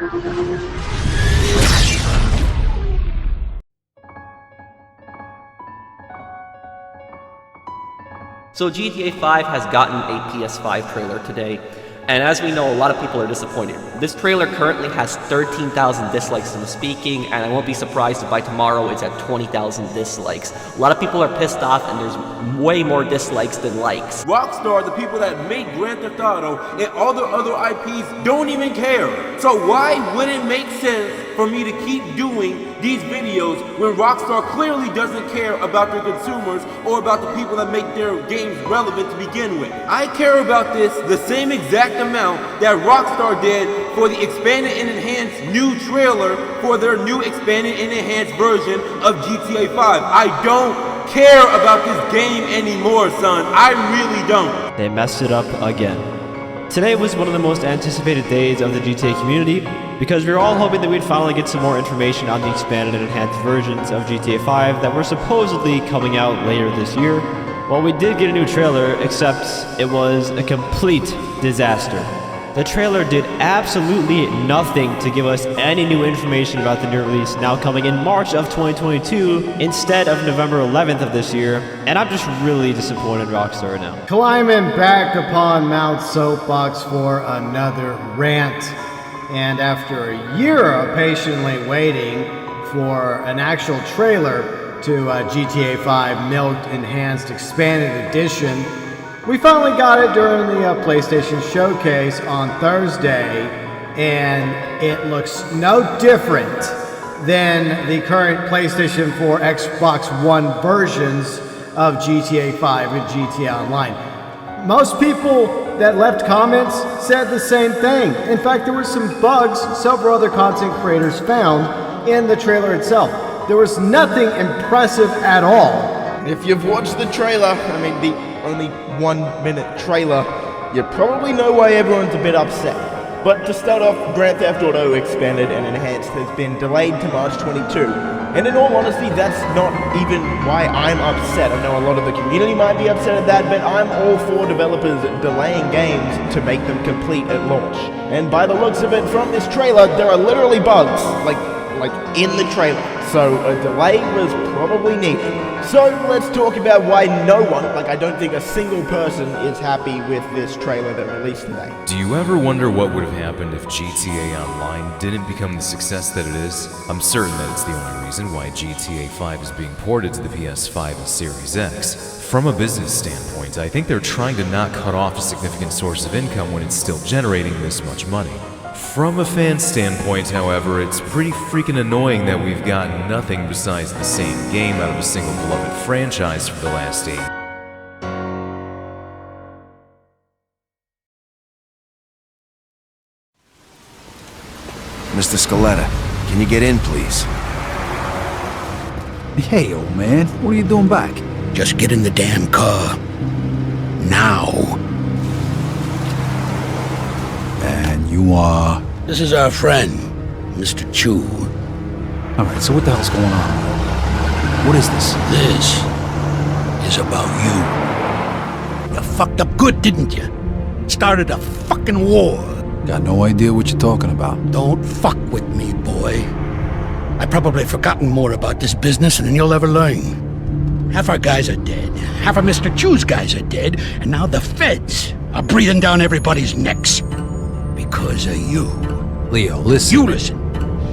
So GTA 5 has gotten a PS5 trailer today, and as we know, a lot of people are disappointed. This trailer currently has 13,000 dislikes in speaking, and I won't be surprised if by tomorrow it's at 20,000 dislikes. A lot of people are pissed off, and there's way more dislikes than likes. Rockstar, the people that make Grand Theft Auto and all the other IPs, don't even care. So why would it make sense for me to keep doing these videos when Rockstar clearly doesn't care about their consumers or about the people that make their games relevant to begin with? I care about this the same exact amount that Rockstar did for the expanded and enhanced new trailer for their new expanded and enhanced version of GTA 5. I don't care about this game anymore, son. I really don't. They messed it up again. Today was one of the most anticipated days of the GTA community because we were all hoping that we'd finally get some more information on the expanded and enhanced versions of GTA 5 that were supposedly coming out later this year. Well, we did get a new trailer, except it was a complete disaster. The trailer did absolutely nothing to give us any new information about the new release now coming in March of 2022 instead of November 11th of this year, and I'm just really disappointed in Rockstar now. Climbing back upon Mount Soapbox for another rant, and after a year of patiently waiting for an actual trailer to GTA 5 Milked Enhanced Expanded Edition, we finally got it during the PlayStation Showcase on Thursday, and it looks no different than the current PlayStation 4, Xbox One versions of GTA 5 and GTA Online. Most people that left comments said the same thing. In fact, there were some bugs several other content creators found in the trailer itself. There was nothing impressive at all. If you've watched the trailer, I mean the only 1 minute trailer, you probably know why everyone's a bit upset. But to start off, Grand Theft Auto Expanded and Enhanced has been delayed to March 22. And in all honesty, that's not even why I'm upset. I know a lot of the community might be upset at that, but I'm all for developers delaying games to make them complete at launch. And by the looks of it from this trailer, there are literally bugs, like in the trailer. So a delay was probably needed. So let's talk about why no one, I don't think a single person is happy with this trailer that released today. Do you ever wonder what would have happened if GTA Online didn't become the success that it is? I'm certain that it's the only reason why GTA 5 is being ported to the PS5 and Series X. From a business standpoint, I think they're trying to not cut off a significant source of income when it's still generating this much money. From a fan standpoint, however, it's pretty freaking annoying that we've gotten nothing besides the same game out of a single beloved franchise for the last 8 years. Mr. Scaletta, can you get in, please? Hey, old man, what are you doing back? Just get in the damn car. Now. And you are... This is our friend, Mr. Chu. Alright, so what the hell's going on? What is this? This is about you. You fucked up good, didn't you? Started a fucking war. Got no idea what you're talking about. Don't fuck with me, boy. I've probably forgotten more about this business than you'll ever learn. Half our guys are dead. Half of Mr. Chu's guys are dead. And now the feds are breathing down everybody's necks. Because of you. Leo, listen. You listen.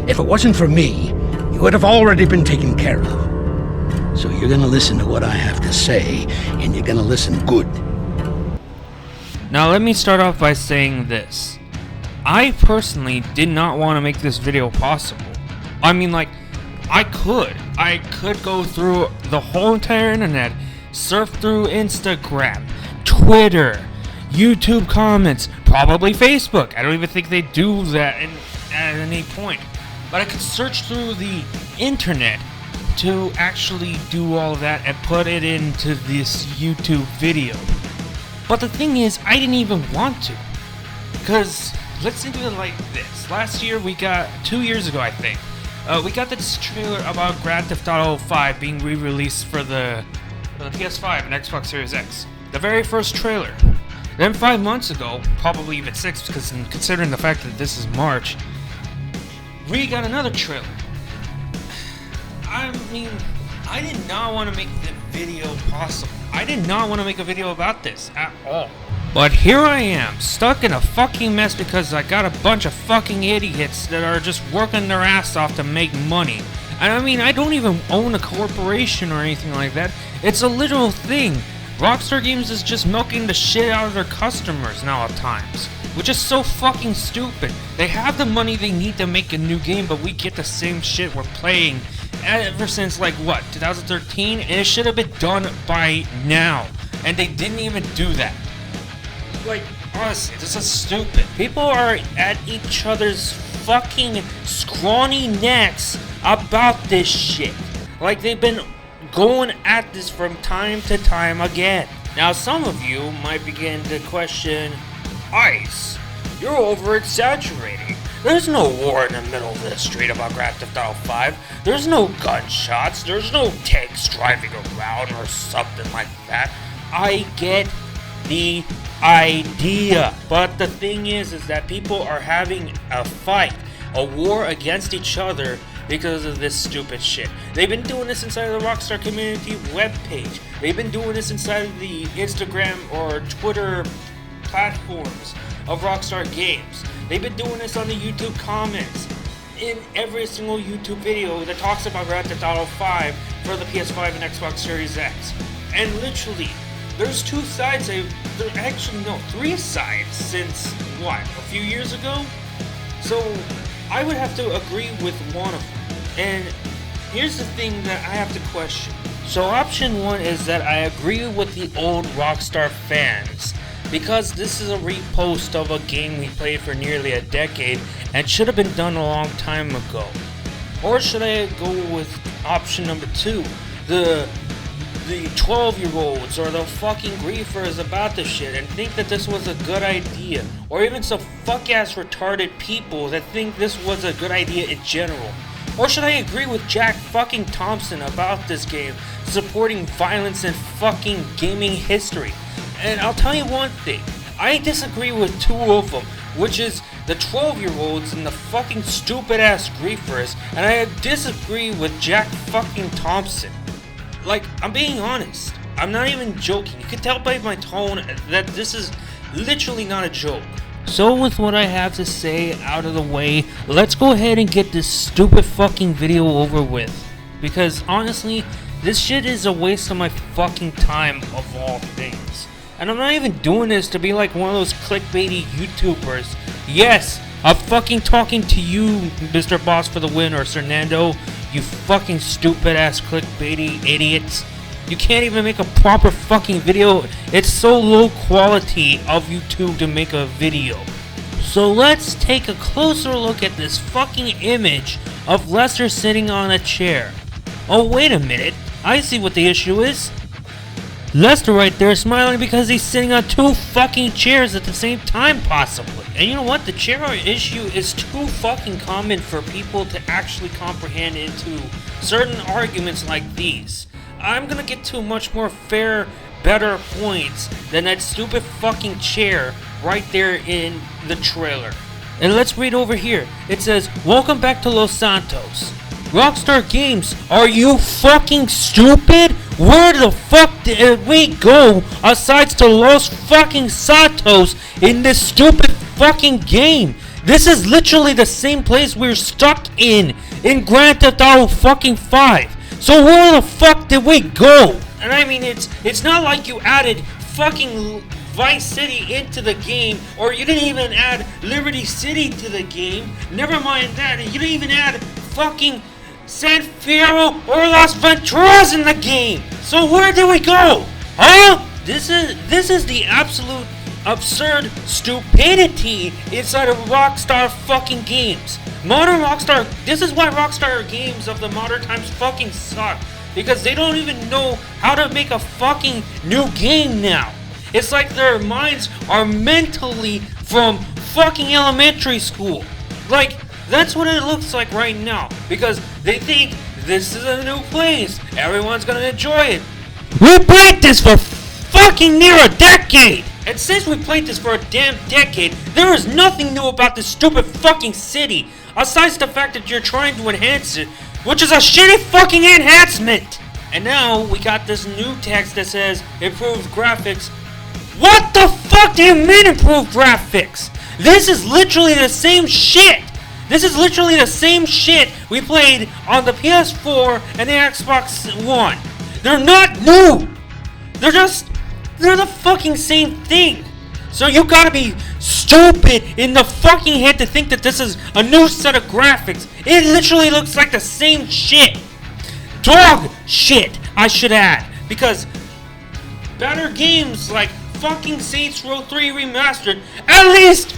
If it wasn't for me, you would have already been taken care of. So you're gonna listen to what I have to say, and you're gonna listen good. Now let me start off by saying this. I personally did not want to make this video possible. I mean, I could go through the whole entire internet, surf through Instagram, Twitter, YouTube comments, probably Facebook. I don't even think they do that at any point. But I could search through the internet to actually do all of that and put it into this YouTube video. But the thing is, I didn't even want to. Because, let's think of it like this. Last year, 2 years ago I think, we got this trailer about Grand Theft Auto 5 being re-released for the PS5 and Xbox Series X. The very first trailer. Then 5 months ago, probably even 6, because considering the fact that this is March, we got another trailer. I mean, I did not want to make the video possible. I did not want to make a video about this at all. But here I am, stuck in a fucking mess because I got a bunch of fucking idiots that are just working their ass off to make money. And I mean, I don't even own a corporation or anything like that. It's a literal thing. Rockstar Games is just milking the shit out of their customers now at times, which is so fucking stupid. They have the money they need to make a new game, but we get the same shit we're playing ever since, like, what, 2013? And it should have been done by now. And they didn't even do that. Like, honestly, this is stupid. People are at each other's fucking scrawny necks about this shit. Like, they've been going at this from time to time again. Now, some of you might begin to question, Ice, you're over-exaggerating. There's no war in the middle of the street about Grand Theft Auto 5. There's no gunshots. There's no tanks driving around or something like that. I get the idea. But the thing is that people are having a fight, a war against each other because of this stupid shit. They've been doing this inside of the Rockstar community webpage. They've been doing this inside of the Instagram or Twitter platforms of Rockstar Games. They've been doing this on the YouTube comments. In every single YouTube video that talks about Grand Theft Auto 5 for the PS5 and Xbox Series X. And literally, there's two sides, three sides since, what, a few years ago? So, I would have to agree with one of them. And here's the thing that I have to question. So option one is that I agree with the old Rockstar fans, because this is a repost of a game we played for nearly a decade and should have been done a long time ago. Or should I go with option number two, the 12-year-olds or the fucking griefers about this shit and think that this was a good idea, or even some fuck-ass retarded people that think this was a good idea in general? Or should I agree with Jack fucking Thompson about this game supporting violence in fucking gaming history? And I'll tell you one thing, I disagree with two of them, which is the 12-year-olds and the fucking stupid-ass griefers, and I disagree with Jack fucking Thompson. Like, I'm being honest. I'm not even joking. You can tell by my tone that this is literally not a joke. So with what I have to say out of the way, let's go ahead and get this stupid fucking video over with. Because honestly, this shit is a waste of my fucking time of all things. And I'm not even doing this to be like one of those clickbaity YouTubers. Yes, I'm fucking talking to you, Mr. Boss for the Win, or Fernando. You fucking stupid ass clickbaity idiots. You can't even make a proper fucking video. It's so low quality of YouTube to make a video. So let's take a closer look at this fucking image of Lester sitting on a chair. Oh, wait a minute. I see what the issue is. Lester right there is smiling because he's sitting on two fucking chairs at the same time, possibly. And you know what? The chair issue is too fucking common for people to actually comprehend into certain arguments like these. I'm gonna get to much more fair, better points than that stupid fucking chair right there in the trailer. And let's read over here. It says, "Welcome back to Los Santos. Rockstar Games, are you fucking stupid? Where the fuck did we go aside to Los fucking Santos in this stupid fucking game? This is literally the same place we're stuck in Grand Theft Auto fucking 5. So where the fuck did we go?" And I mean, it's not like you added fucking Vice City into the game, or you didn't even add Liberty City to the game. Never mind that, you didn't even add fucking San Fierro or Las Venturas in the game. So where did we go? Huh? This is the absolute absurd stupidity inside of Rockstar fucking games. Modern Rockstar, this is why Rockstar games of the modern times fucking suck. Because they don't even know how to make a fucking new game now. It's like their minds are mentally from fucking elementary school. Like, that's what it looks like right now. Because they think this is a new place. Everyone's gonna enjoy it. We played this for fucking near a decade. And since we played this for a damn decade, there is nothing new about this stupid fucking city, aside the fact that you're trying to enhance it, which is a shitty fucking enhancement! And now, we got this new text that says, improved graphics. What the fuck do you mean improved graphics? This is literally the same shit! This is literally the same shit we played on the PS4 and the Xbox One. They're not new! They're the fucking same thing! So you gotta be stupid in the fucking head to think that this is a new set of graphics. It literally looks like the same shit. Dog shit, I should add. Because better games like fucking Saints Row 3 Remastered, at least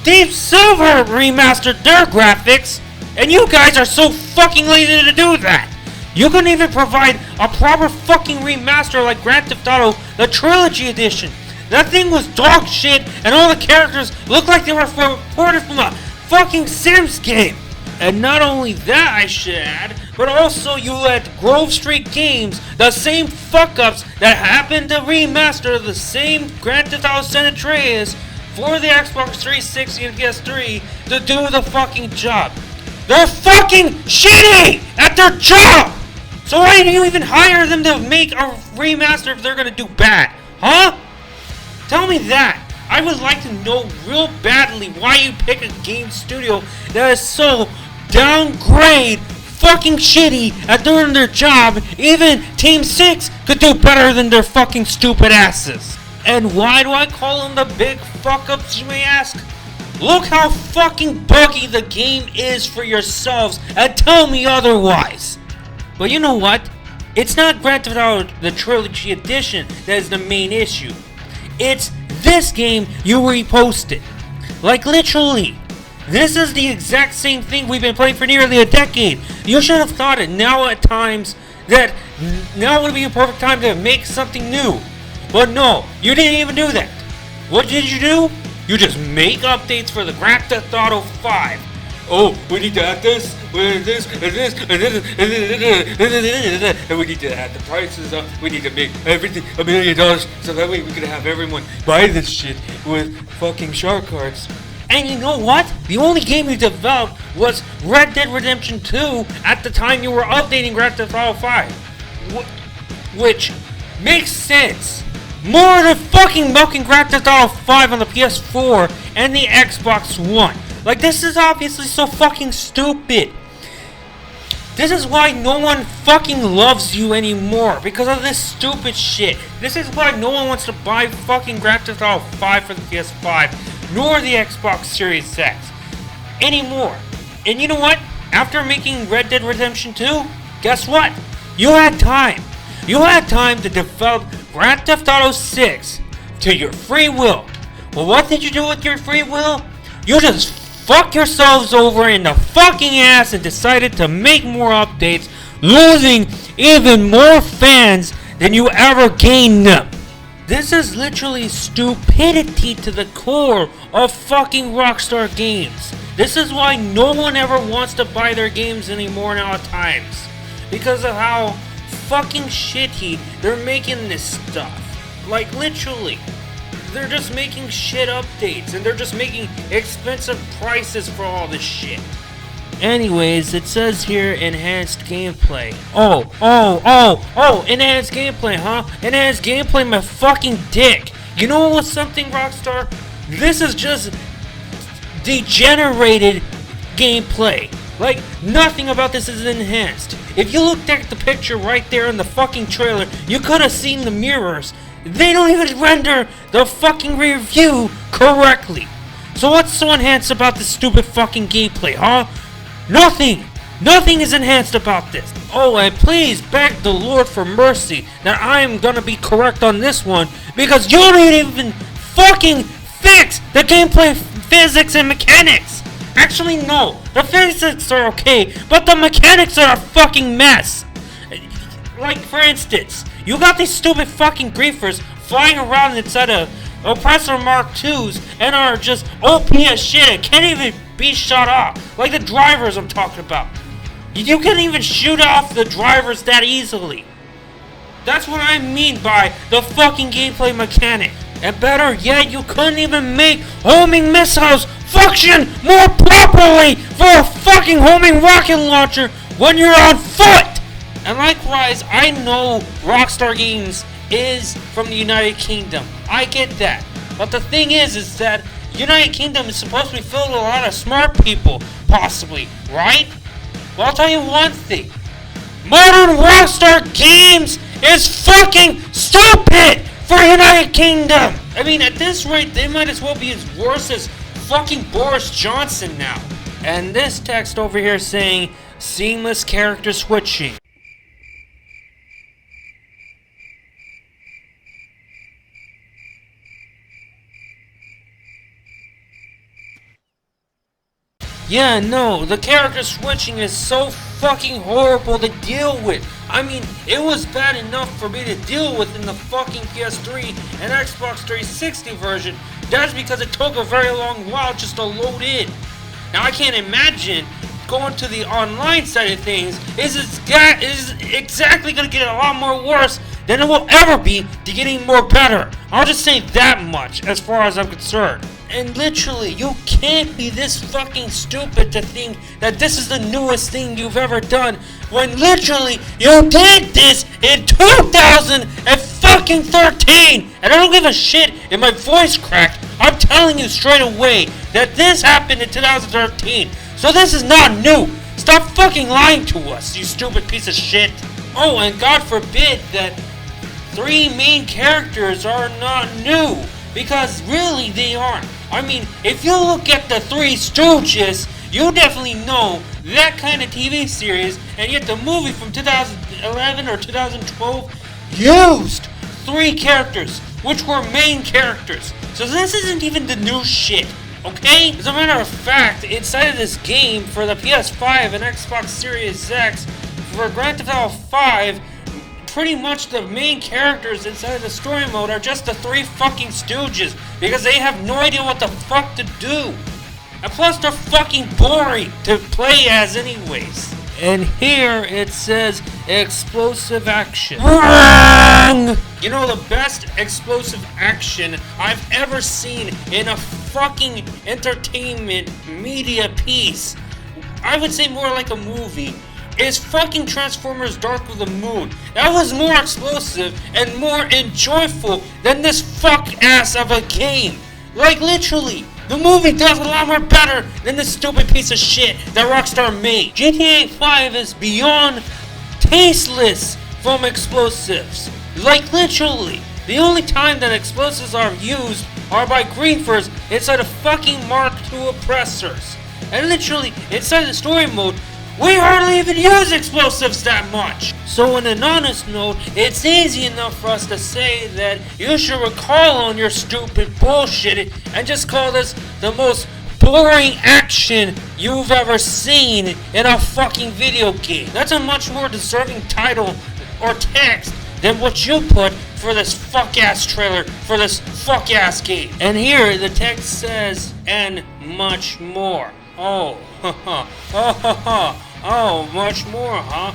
Deep Silver remastered their graphics, and you guys are so fucking lazy to do that. You couldn't even provide a proper fucking remaster like Grand Theft Auto, the Trilogy Edition. That thing was dog shit, and all the characters looked like they were ported from a fucking Sims game. And not only that, I should add, but also you let Grove Street Games, the same fuck-ups that happened to remaster the same Grand Theft Auto San Andreas for the Xbox 360 and PS3 to do the fucking job. They're fucking shitty at their job! So why do you even hire them to make a remaster if they're gonna do bad? Huh? Tell me that. I would like to know real badly why you pick a game studio that is so downgrade fucking shitty at doing their job. Even Team 6 could do better than their fucking stupid asses. And why do I call them the big fuck-ups, you may ask? Look how fucking buggy the game is for yourselves and tell me otherwise. But you know what? It's not Grand Theft Auto the Trilogy Edition that is the main issue. It's this game you reposted. Like literally. This is the exact same thing we've been playing for nearly a decade. You should have thought it now at times that now would be a perfect time to make something new. But no, you didn't even do that. What did you do? You just make updates for the Grand Theft Auto 5. Oh, we need to add this, and this, and this, and this, and we need to add the prices up. We need to make everything $1 million so that way we can have everyone buy this shit with fucking shark cards. And you know what? The only game you developed was Red Dead Redemption 2 at the time you were updating Grand Theft Auto 5. Which makes sense. More than fucking milking Grand Theft Auto 5 on the PS4 and the Xbox One. Like, this is obviously so fucking stupid. This is why no one fucking loves you anymore, because of this stupid shit. This is why no one wants to buy fucking Grand Theft Auto 5 for the PS5, nor the Xbox Series X anymore. And you know what? After making Red Dead Redemption 2, guess what? You had time. You had time to develop Grand Theft Auto 6 to your free will. Well, what did you do with your free will? You just fuck yourselves over in the fucking ass and decided to make more updates, losing even more fans than you ever gained them. This is literally stupidity to the core of fucking Rockstar Games. This is why no one ever wants to buy their games anymore now at times. Because of how fucking shitty they're making this stuff. Like literally. They're just making shit updates, and they're just making expensive prices for all this shit. Anyways, it says here enhanced gameplay. Oh, enhanced gameplay, huh? Enhanced gameplay, my fucking dick. You know what's something, Rockstar? This is just degenerated gameplay. Like, nothing about this is enhanced. If you looked at the picture right there in the fucking trailer, you could have seen the mirrors. They don't even render the fucking review correctly. So what's so enhanced about this stupid fucking gameplay, huh? Nothing! Nothing is enhanced about this. Oh, and please beg the Lord for mercy that I am gonna be correct on this one, because you don't even fucking fix the gameplay physics and mechanics! Actually, no. The physics are okay, but the mechanics are a fucking mess. Like, for instance, you got these stupid fucking griefers flying around inside of Oppressor Mark IIs and are just OP as shit and can't even be shot off. Like the drivers I'm talking about. You can't even shoot off the drivers that easily. That's what I mean by the fucking gameplay mechanic. And better yet, you couldn't even make homing missiles function more properly for a fucking homing rocket launcher when you're on foot! And likewise, I know Rockstar Games is from the United Kingdom. I get that. But the thing is that United Kingdom is supposed to be filled with a lot of smart people, possibly, right? Well, I'll tell you one thing. Modern Rockstar Games is fucking stupid for United Kingdom! I mean, at this rate, they might as well be as worse as fucking Boris Johnson now. And this text over here saying, seamless character switching. Yeah, no, the character switching is so fucking horrible to deal with. I mean, it was bad enough for me to deal with in the fucking PS3 and Xbox 360 version. That's because it took a very long while just to load in. Now, I can't imagine going to the online side of things is exactly going to get a lot more worse than it will ever be to getting more better. I'll just say that much as far as I'm concerned. And literally, you can't be this fucking stupid to think that this is the newest thing you've ever done when literally you did this in 2013! And I don't give a shit if my voice cracked. I'm telling you straight away that this happened in 2013. So this is not new. Stop fucking lying to us, you stupid piece of shit. Oh, and God forbid that 3 main characters are not new. Because really, they aren't. I mean, if you look at the Three Stooges, you definitely know that kind of TV series, and yet the movie from 2011 or 2012 used 3 characters, which were main characters. So this isn't even the new shit, okay? As a matter of fact, inside of this game for the PS5 and Xbox Series X, for Grand Theft Auto 5, pretty much the main characters inside of the story mode are just the 3 fucking Stooges, because they have no idea what the fuck to do. And plus they're fucking boring to play as anyways. And here it says explosive action. Wrong! You know, the best explosive action I've ever seen in a fucking entertainment media piece, I would say more like a movie, is fucking Transformers Dark of the Moon. That was more explosive and more enjoyable than this fuck ass of a game. Like literally, the movie does a lot more better than this stupid piece of shit that Rockstar made. GTA 5 is beyond tasteless from explosives. Like literally, the only time that explosives are used are by griefers inside of fucking Mark II oppressors. And literally, inside the story mode, we hardly even use explosives that much. So on an honest note, it's easy enough for us to say that you should recall on your stupid bullshit and just call this the most boring action you've ever seen in a fucking video game. That's a much more deserving title or text than what you put for this fuck-ass trailer for this fuck-ass game. And here the text says, and much more. Oh, haha, oh, much more, huh?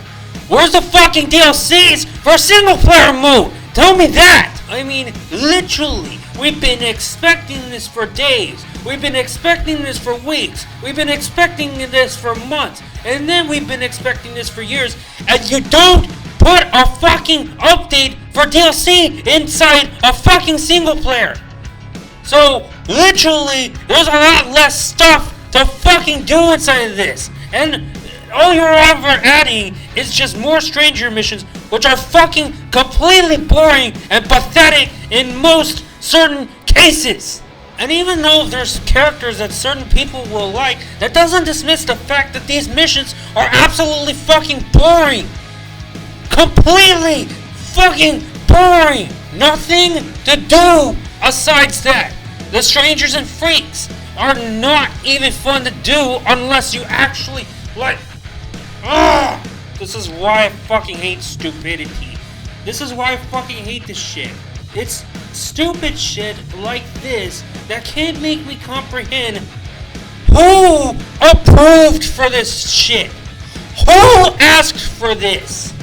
Where's the fucking DLCs for single player mode? Tell me that! I mean, literally, we've been expecting this for days. We've been expecting this for weeks. We've been expecting this for months. And then we've been expecting this for years. And you don't put a fucking update for DLC inside a fucking single player. So, literally, there's a lot less stuff to fucking do inside of this. And all you're ever adding is just more stranger missions, which are fucking completely boring and pathetic in most certain cases. And even though there's characters that certain people will like, that doesn't dismiss the fact that these missions are absolutely fucking boring. Completely fucking boring. Nothing to do asides that. The strangers and freaks are not even fun to do unless you actually like. This is why I fucking hate stupidity. This is why I fucking hate this shit. It's stupid shit like this that can't make me comprehend who approved for this shit. Who asked for this?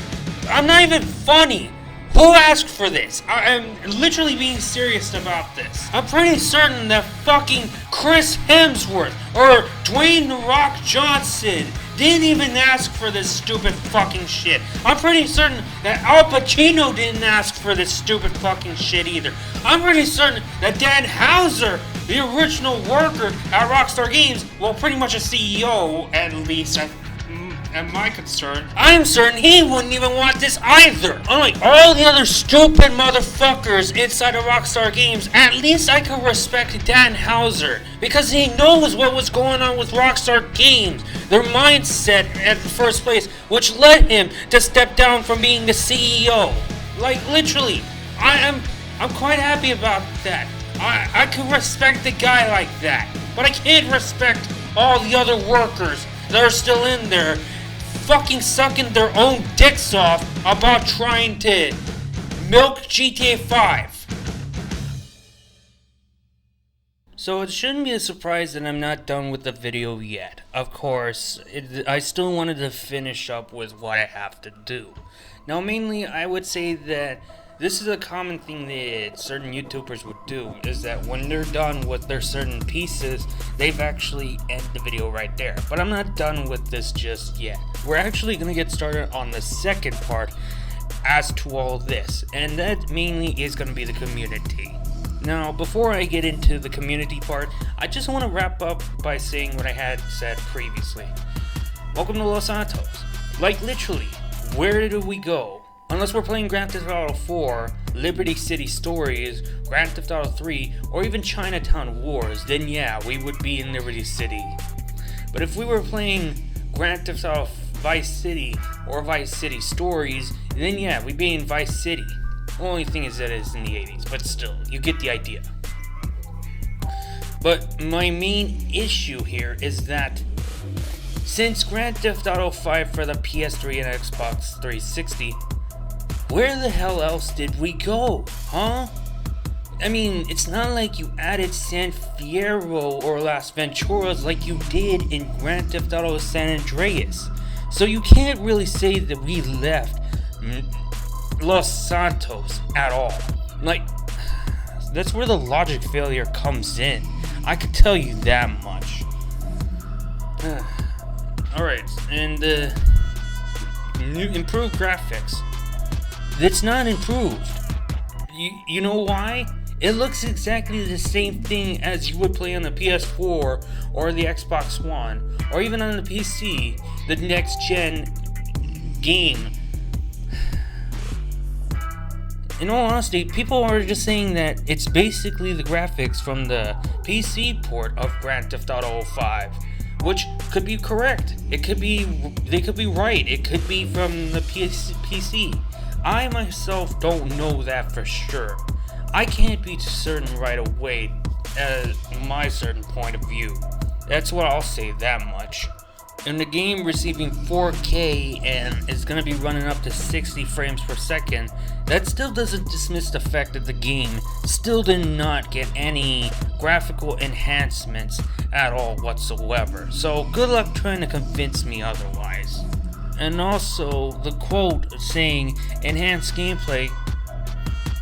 I'm not even funny. Who asked for this? I am literally being serious about this. I'm pretty certain that fucking Chris Hemsworth or Dwayne The Rock Johnson didn't even ask for this stupid fucking shit. I'm pretty certain that Al Pacino didn't ask for this stupid fucking shit either. I'm pretty certain that Dan Houser, the original worker at Rockstar Games, well, pretty much a CEO, at least, at my concern, I'm certain he wouldn't even want this either. Unlike all the other stupid motherfuckers inside of Rockstar Games, at least I can respect Dan Houser, because he knows what was going on with Rockstar Games, their mindset at the first place, which led him to step down from being the CEO. Like, literally, I'm quite happy about that. I can respect a guy like that, but I can't respect all the other workers that are still in there fucking sucking their own dicks off about trying to milk GTA 5. So it shouldn't be a surprise that I'm not done with the video yet. Of course, I still wanted to finish up with what I have to do. Now mainly I would say that this is a common thing that certain YouTubers would do, is that when they're done with their certain pieces, they've actually end the video right there. But I'm not done with this just yet. We're actually going to get started on the second part as to all this, and that mainly is going to be the community. Now, before I get into the community part, I just want to wrap up by saying what I had said previously. Welcome to Los Santos. Like, literally, where did we go? Unless we're playing Grand Theft Auto 4, Liberty City Stories, Grand Theft Auto 3, or even Chinatown Wars, then yeah, we would be in Liberty City. But if we were playing Grand Theft Auto Vice City or Vice City Stories, then yeah, we'd be in Vice City. The only thing is that it's in the 80s, but still, you get the idea. But my main issue here is that since Grand Theft Auto 5 for the PS3 and Xbox 360, where the hell else did we go, huh? I mean, it's not like you added San Fierro or Las Venturas like you did in Grand Theft Auto San Andreas. So you can't really say that we left Los Santos at all. Like, that's where the logic failure comes in. I could tell you that much. Alright, and new improved graphics. That's not improved. You know why? It looks exactly the same thing as you would play on the PS4 or the Xbox One, or even on the PC, the next gen game. In all honesty, people are just saying that it's basically the graphics from the PC port of Grand Theft Auto 5, which could be correct. They could be right. It could be from the PC. I myself don't know that for sure. I can't be certain right away as my certain point of view. That's what I'll say that much. And the game receiving 4K and is going to be running up to 60 frames per second, that still doesn't dismiss the fact that the game still did not get any graphical enhancements at all whatsoever. So good luck trying to convince me otherwise. And also, the quote saying enhanced gameplay,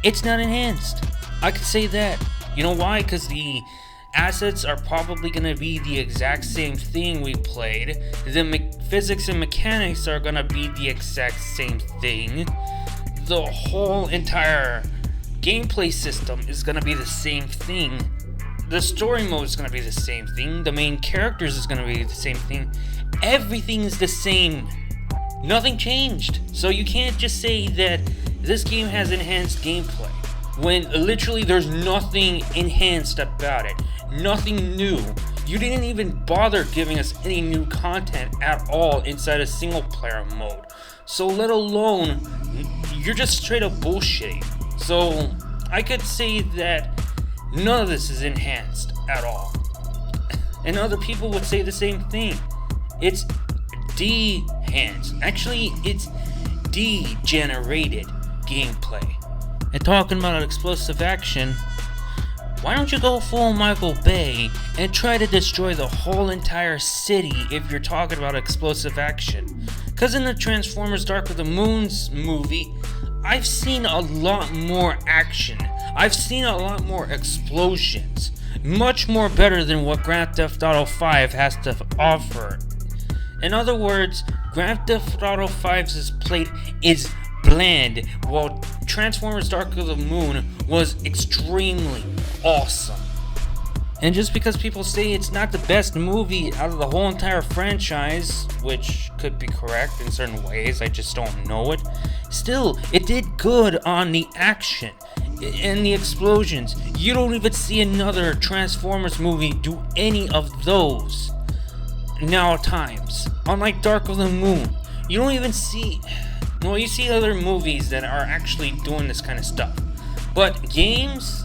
it's not enhanced. I could say that. You know why? Because the assets are probably going to be the exact same thing we played. The physics and mechanics are going to be the exact same thing. The whole entire gameplay system is going to be the same thing. The story mode is going to be the same thing. The main characters is going to be the same thing. Everything is the same. Nothing changed. So you can't just say that this game has enhanced gameplay when literally there's nothing enhanced about it. Nothing new. You didn't even bother giving us any new content at all inside a single player mode. So let alone, you're just straight up bullshitting. So I could say that none of this is enhanced at all. And other people would say the same thing. It's de-enhanced. Actually, it's degenerated gameplay. And talking about explosive action, why don't you go full Michael Bay and try to destroy the whole entire city if you're talking about explosive action? Because in the Transformers Dark of the Moons movie, I've seen a lot more action. I've seen a lot more explosions. Much more better than what Grand Theft Auto 5 has to offer. In other words, Grand Theft Auto 5's plate is bland, while Transformers Dark of the Moon was extremely awesome. And just because people say it's not the best movie out of the whole entire franchise, which could be correct in certain ways, I just don't know it, still, it did good on the action and the explosions. You don't even see another Transformers movie do any of those nowatimes. Unlike Dark of the Moon, you don't even see... Well, you see other movies that are actually doing this kind of stuff. But games?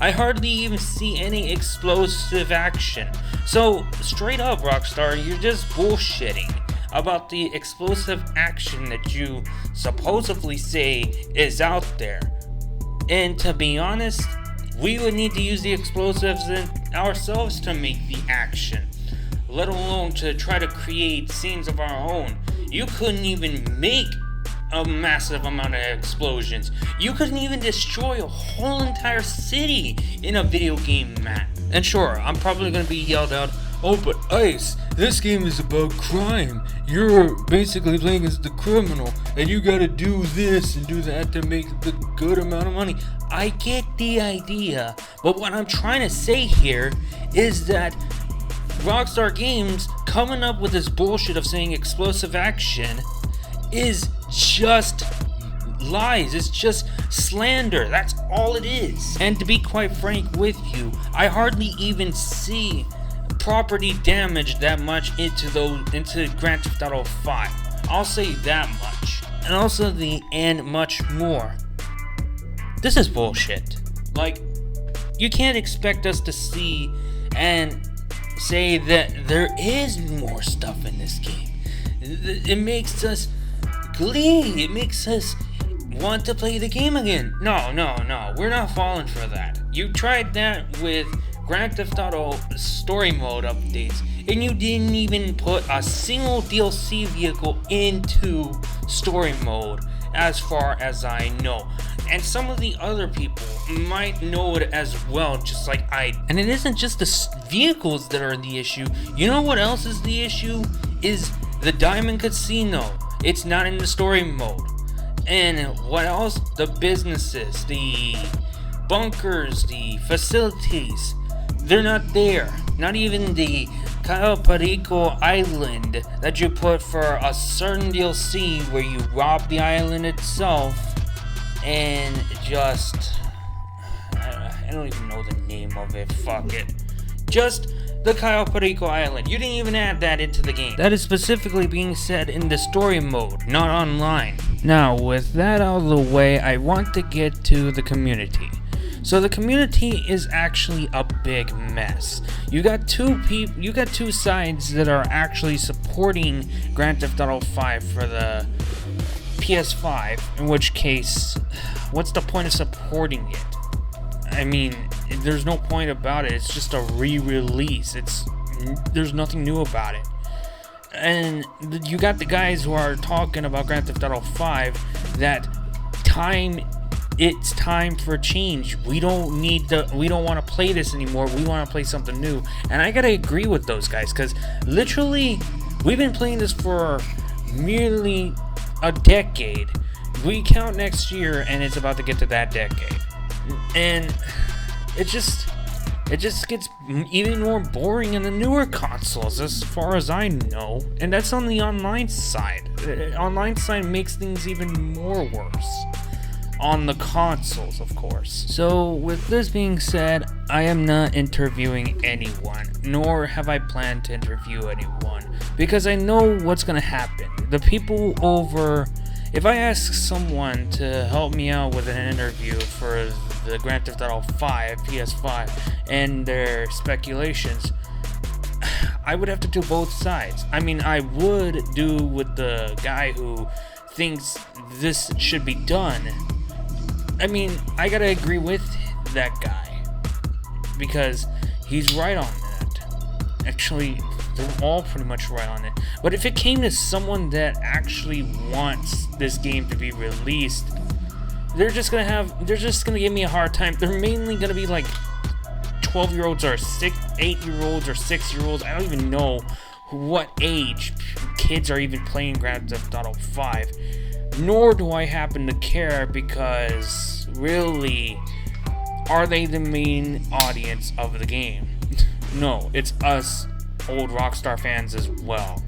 I hardly even see any explosive action. So, straight up, Rockstar, you're just bullshitting about the explosive action that you supposedly say is out there. And to be honest, we would need to use the explosives ourselves to make the action, let alone to try to create scenes of our own. You couldn't even make a massive amount of explosions. You couldn't even destroy a whole entire city in a video game map. And sure, I'm probably gonna be yelled out, "Oh, but Ice, this game is about crime. You're basically playing as the criminal, and you gotta do this and do that to make the good amount of money." I get the idea, but what I'm trying to say here is that Rockstar Games coming up with this bullshit of saying explosive action is just lies. It's just slander. That's all it is. And to be quite frank with you, I hardly even see property damage that much into Grand Theft Auto 5. I'll say that much. And also and much more. This is bullshit. Like, you can't expect us to see and say that there is more stuff in this game. It makes us glee. It makes us want to play the game again. No, we're not falling for that. You tried that with Grand Theft Auto story mode updates, and you didn't even put a single DLC vehicle into story mode, as far as I know. And some of the other people might know it as well, just like I. And it isn't just the vehicles that are the issue. You know what else is the issue? Is the Diamond Casino. It's not in the story mode. And what else? The businesses, the bunkers, the facilities. They're not there. Not even the Cayo Perico Island that you put for a certain DLC where you rob the island itself and just... I don't even know the name of it. Fuck it. Just the Cayo Perico Island. You didn't even add that into the game. That is specifically being said in the story mode, not online. Now, with that out of the way, I want to get to the community. So the community is actually a big mess. You got two sides that are actually supporting Grand Theft Auto 5 for the PS5, in which case, what's the point of supporting it? I mean, there's no point about it. It's just a re-release. There's nothing new about it. And you got the guys who are talking about Grand Theft Auto 5 that it's time for change. We don't want to play this anymore. We want to play something new. And I gotta agree with those guys, because literally we've been playing this for merely a decade. We count next year and it's about to get to that decade. And it just gets even more boring in the newer consoles, as far as I know. And that's on the online side. The online side makes things even more worse. On the consoles, of course. So, with this being said, I am not interviewing anyone, nor have I planned to interview anyone, because I know what's gonna happen. The people over... If I ask someone to help me out with an interview for the Grand Theft Auto 5, PS5, and their speculations, I would have to do both sides. I mean, I would do with the guy who thinks this should be done. I mean, I gotta agree with that guy, because he's right on that. Actually, they're all pretty much right on it. But if it came to someone that actually wants this game to be released, they're just gonna give me a hard time. They're mainly gonna be like 12-year-olds or 8-year-olds or 6-year-olds. I don't even know what age kids are even playing Grand Theft Auto 5. Nor do I happen to care, because really, are they the main audience of the game? No, it's us old Rockstar fans as well.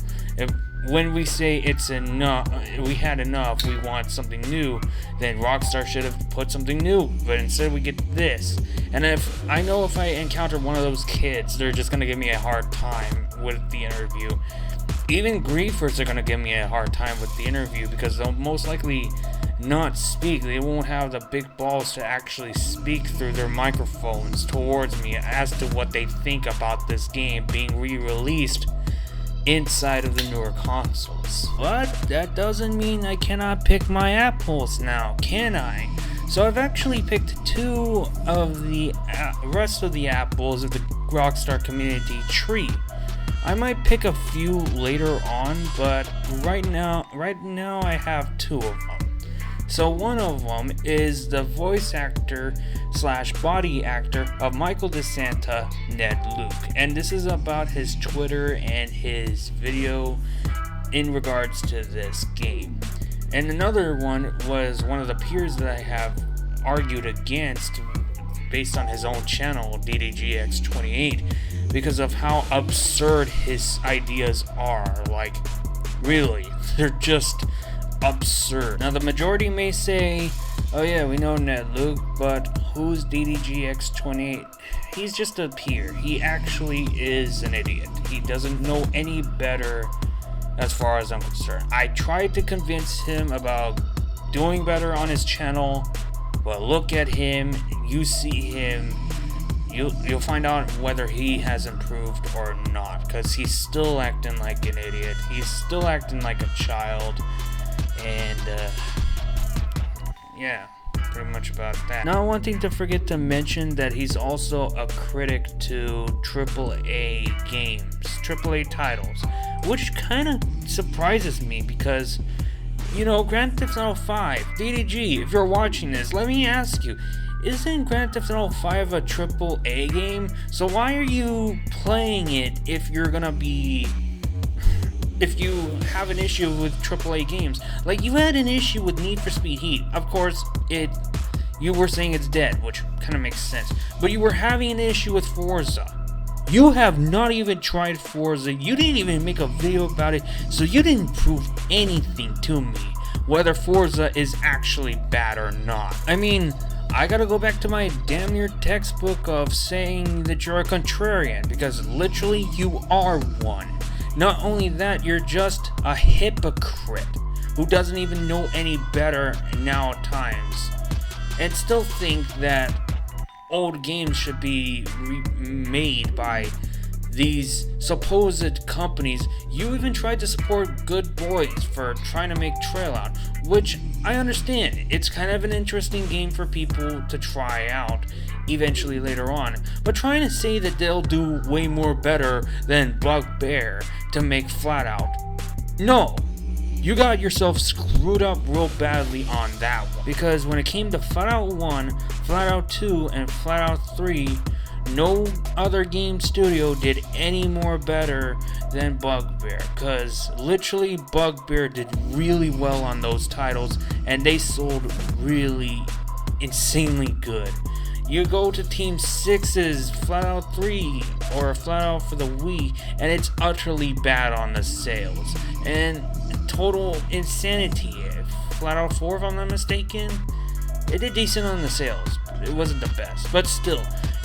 When we say it's enough, we had enough, we want something new, then Rockstar should have put something new, but instead we get this. And if I encounter one of those kids, they're just gonna give me a hard time with the interview. Even griefers are gonna give me a hard time with the interview, because they'll most likely not speak. They won't have the big balls to actually speak through their microphones towards me as to what they think about this game being re-released inside of the newer consoles. But that doesn't mean I cannot pick my apples now, can I? So I've actually picked 2 of the rest of the apples of the Rockstar community tree. I might pick a few later on, but right now I have 2 of them. So one of them is the voice actor / body actor of Michael DeSanta, Ned Luke. And this is about his Twitter and his video in regards to this game. And another one was one of the peers that I have argued against based on his own channel, DDGX28, because of how absurd his ideas are. Like, really, they're just absurd. Now, the majority may say, oh yeah, we know Ned Luke, but who's DDGX28? He's just a peer. He actually is an idiot. He doesn't know any better as far as I'm concerned. I tried to convince him about doing better on his channel, but look at him, you see him, you'll find out whether he has improved or not, because he's still acting like an idiot. He's still acting like a child. And yeah, pretty much about that. Not wanting to forget to mention that he's also a critic to AAA games, AAA titles, which kind of surprises me, because, you know, Grand Theft Auto 5, DDG, if you're watching this, let me ask you, isn't Grand Theft Auto 5 a AAA game? So why are you playing it if you have an issue with AAA games? Like, you had an issue with Need for Speed Heat. Of course, you were saying it's dead, which kind of makes sense. But you were having an issue with Forza. You have not even tried Forza. You didn't even make a video about it, so you didn't prove anything to me whether Forza is actually bad or not. I mean, I gotta go back to my damn near textbook of saying that you're a contrarian, because literally you are one. Not only that, you're just a hypocrite who doesn't even know any better now at times, and still think that old games should be remade by these supposed companies. You even tried to support Good Boys for trying to make Trail Out, which I understand. It's kind of an interesting game for people to try out eventually later on, but trying to say that they'll do way more better than Bugbear to make Flat Out, no, you got yourself screwed up real badly on that one. Because when it came to Flat Out 1, Flat Out 2, and Flat Out 3, no other game studio did any more better than Bugbear, because literally Bugbear did really well on those titles, and they sold really insanely good. You go to Team 6's Flat Out 3 or Flat Out for the Wii, and it's utterly bad on the sales. And total insanity. Flat Out 4, if I'm not mistaken, it did decent on the sales. It wasn't the best, but still,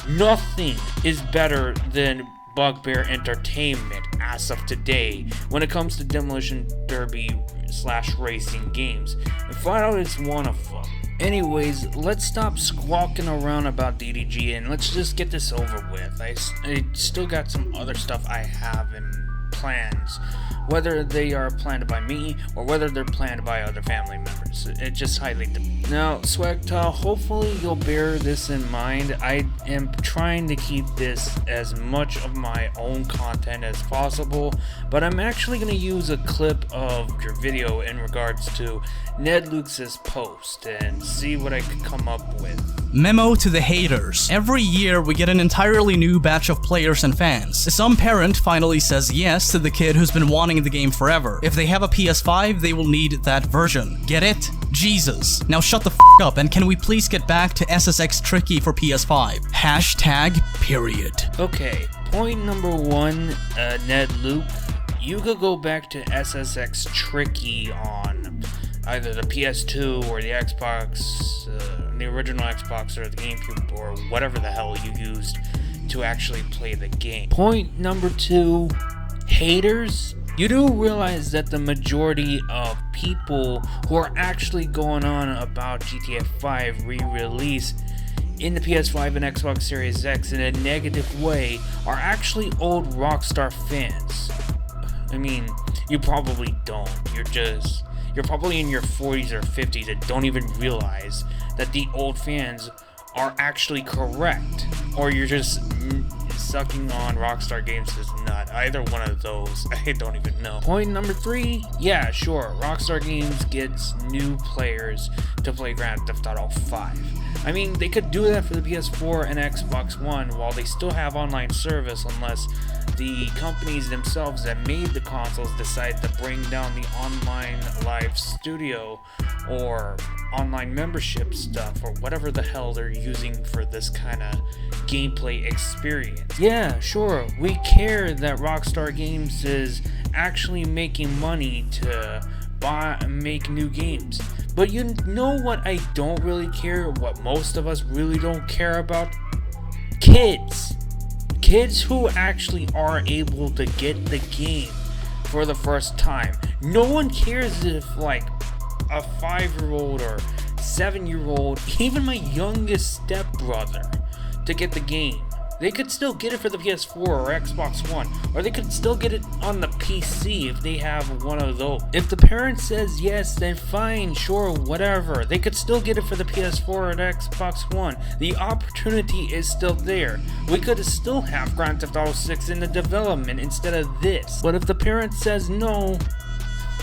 nothing is better than Bugbear Entertainment as of today when it comes to Demolition Derby / racing games. And Flat Out is one of them. Anyways, let's stop squawking around about DDG and let's just get this over with. I still got some other stuff I have in plans, whether they are planned by me or whether they're planned by other family members. It just highly depends. Now, Swagta, hopefully you'll bear this in mind. I am trying to keep this as much of my own content as possible, but I'm actually going to use a clip of your video in regards to Ned Luke's post and see what I could come up with. Memo to the haters. Every year we get an entirely new batch of players and fans. Some parent finally says yes to the kid who's been wanting the game forever. If they have a PS5, they will need that version. Get it? Jesus. Now shut the f up and can we please get back to SSX Tricky for PS5? Hashtag period. Okay, point number one, Ned Luke. You could go back to SSX Tricky on either the PS2 or the Xbox, the original Xbox or the GameCube or whatever the hell you used to actually play the game. Point number two, haters. You do realize that the majority of people who are actually going on about GTA 5 re-release in the PS5 and Xbox Series X in a negative way are actually old Rockstar fans. I mean, you probably don't. You're probably in your 40s or 50s and don't even realize that the old fans are actually correct. Or you're just sucking on Rockstar Games' nut. Either one of those, I don't even know. Point number three, yeah, sure, Rockstar Games gets new players to play Grand Theft Auto 5. I mean, they could do that for the PS4 and Xbox One while they still have online service, unless the companies themselves that made the consoles decide to bring down the online live studio or online membership stuff or whatever the hell they're using for this kind of gameplay experience. Yeah, sure, we care that Rockstar Games is actually making money to make new games. But you know what I don't really care, what most of us really don't care about? Kids. Kids who actually are able to get the game for the first time. No one cares if like a 5-year-old or 7-year-old, even my youngest stepbrother, to get the game. They could still get it for the PS4 or Xbox One, or they could still get it on the PC if they have one of those. If the parent says yes, then fine, sure, whatever. They could still get it for the PS4 or the Xbox One. The opportunity is still there. We could still have Grand Theft Auto 6 in the development instead of this. But if the parent says no,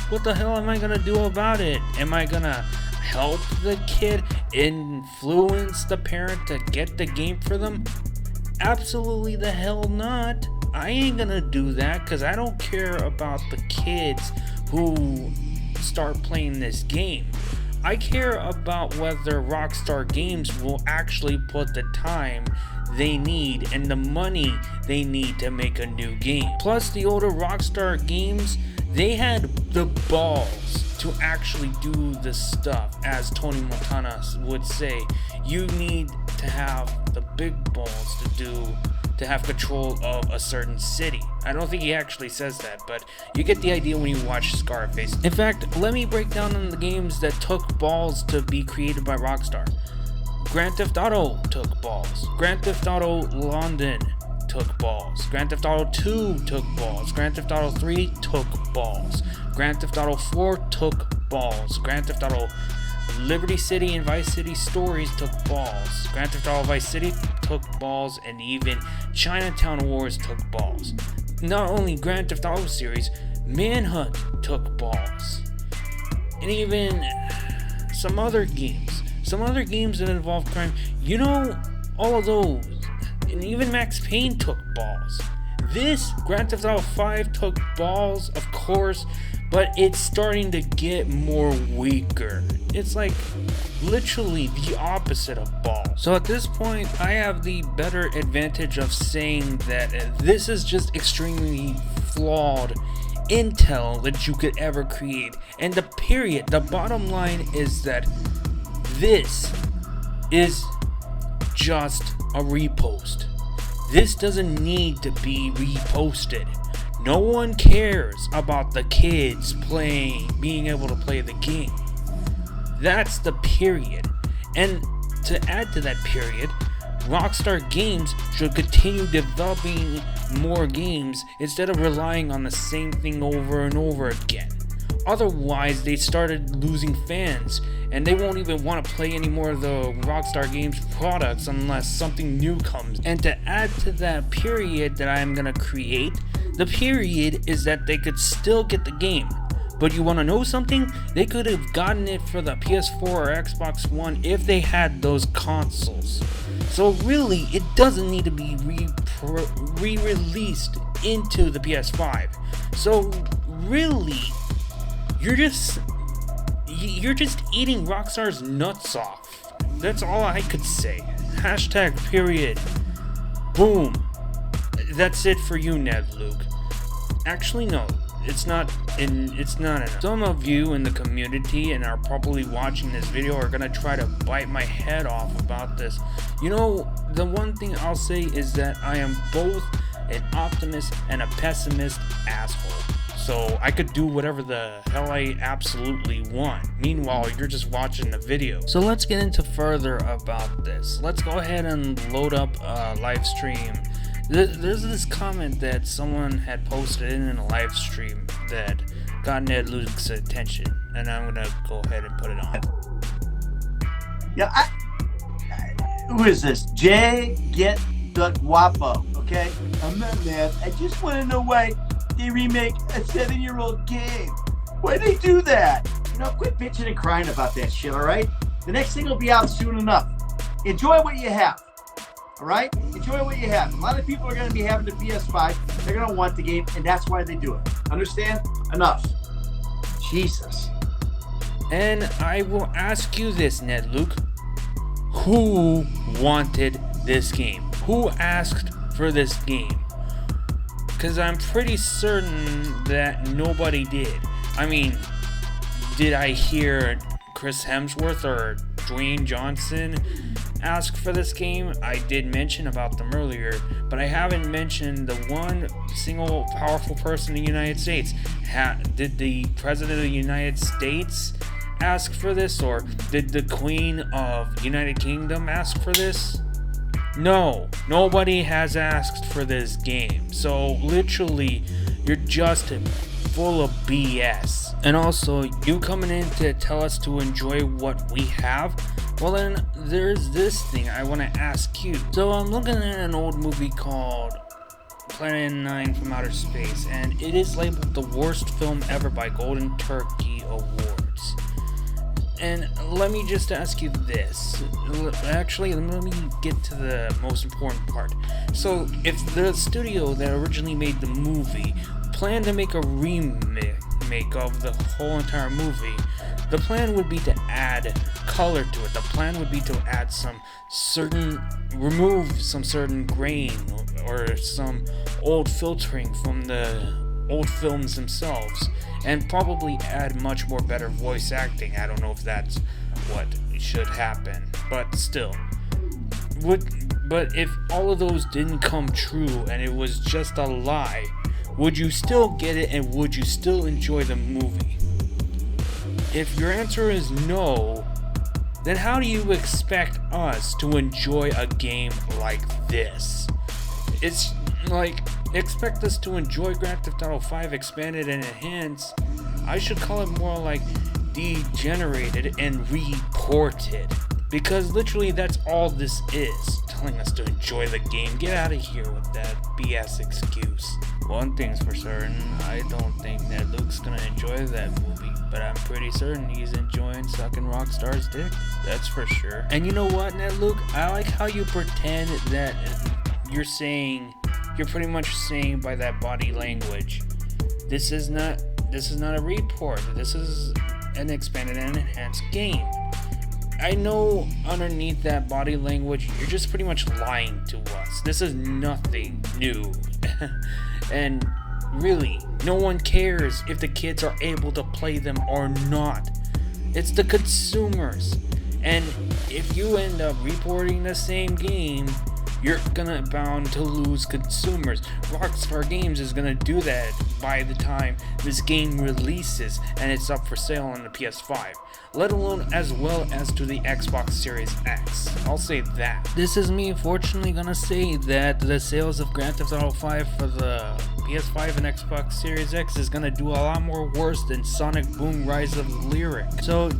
what the hell am I gonna do about it? Am I gonna help the kid, influence the parent to get the game for them? Absolutely the hell not. I ain't gonna do that because I don't care about the kids who start playing this game. I care about whether Rockstar Games will actually put the time they need and the money they need to make a new game. Plus, the older Rockstar Games, they had the balls to actually do the stuff. As Tony Montana would say, you need to have the big balls to have control of a certain city. I don't think he actually says that, but you get the idea when you watch Scarface. In fact, let me break down on the games that took balls to be created by Rockstar. Grand Theft Auto took balls. Grand Theft Auto London took balls. Grand Theft Auto 2 took balls. Grand Theft Auto 3 took balls. Grand Theft Auto 4 took balls. Grand Theft Auto Liberty City and Vice City Stories took balls. Grand Theft Auto Vice City took balls, and even Chinatown Wars took balls. Not only Grand Theft Auto series, Manhunt took balls. And even some other games that involve crime, you know, all of those. And even Max Payne took balls. This Grand Theft Auto 5 took balls, of course, but it's starting to get more weaker. It's like literally the opposite of balls. So at this point, I have the better advantage of saying that this is just extremely flawed intel that you could ever create. And the bottom line is that this is just a repost. This doesn't need to be reposted. No one cares about the kids being able to play the game. That's the period. And to add to that period, Rockstar Games should continue developing more games instead of relying on the same thing over and over again. Otherwise, they started losing fans, and they won't even want to play any more of the Rockstar Games products unless something new comes. And to add to that period that I'm gonna create, the period is that they could still get the game. But you want to know something? They could have gotten it for the PS4 or Xbox One if they had those consoles. So really, it doesn't need to be re-released into the PS5. So really, you're just eating Rockstar's nuts off. That's all I could say. Hashtag period. Boom. That's it for you, Ned Luke. Actually, no. It's not enough. Some of you in the community and are probably watching this video are gonna try to bite my head off about this. You know, the one thing I'll say is that I am both an optimist and a pessimist asshole. So I could do whatever the hell I absolutely want. Meanwhile, you're just watching the video. So let's get into further about this. Let's go ahead and load up a live stream. There's this comment that someone had posted in a live stream that got Ned Luke's attention, and I'm gonna go ahead and put it on. Yeah, who is this? Jay Get the Guapo, okay? I'm not mad. I just want to know why they remake a 7-year-old game. Why they do that? You know, quit bitching and crying about that shit, all right? The next thing will be out soon enough. Enjoy what you have. All right? Enjoy what you have. A lot of people are going to be having the PS5. They're going to want the game, and that's why they do it. Understand? Enough. Jesus. And I will ask you this, Ned Luke. Who wanted this game? Who asked for this game? Because I'm pretty certain that nobody did. I mean, did I hear Chris Hemsworth or Dwayne Johnson ask for this game? I did mention about them earlier, but I haven't mentioned the one single powerful person in the United States. Did the President of the United States ask for this, or did the Queen of the United Kingdom ask for this? No, nobody has asked for this game. So literally, you're just full of BS. And also, you coming in to tell us to enjoy what we have? Well then, there's this thing I want to ask you. So I'm looking at an old movie called Planet 9 from Outer Space, and it is labeled the worst film ever by Golden Turkey Awards. And let me just ask you this. Actually, let me get to the most important part. So, if the studio that originally made the movie planned to make a remake of the whole entire movie, the plan would be to add color to it. The plan would be to add remove some certain grain or some old filtering from the old films themselves, and probably add much more better voice acting. I don't know if that's what should happen, but still. But if all of those didn't come true and it was just a lie, would you still get it and would you still enjoy the movie? If your answer is no, then how do you expect us to enjoy a game like this? It's like, expect us to enjoy Grand Theft Auto 5 expanded and enhanced. I should call it more like degenerated and reported, because literally that's all this is, telling us to enjoy the game. Get out of here with that BS excuse. One thing's for certain, I don't think Ned Luke's gonna enjoy that movie, but I'm pretty certain he's enjoying sucking Rockstar's dick. That's for sure. And you know what, Ned Luke? I like how you pretend that you're pretty much saying by that body language, this is not a report, this is an expanded and enhanced game. I know underneath that body language, you're just pretty much lying to us. This is nothing new. And really, no one cares if the kids are able to play them or not. It's the consumers. And if you end up reporting the same game, you're gonna bound to lose consumers. Rockstar Games is gonna do that by the time this game releases and it's up for sale on the PS5, let alone as well as to the Xbox Series X. I'll say that. This is me fortunately gonna say that the sales of Grand Theft Auto 5 for the PS5 and Xbox Series X is gonna do a lot more worse than Sonic Boom Rise of the Lyric. So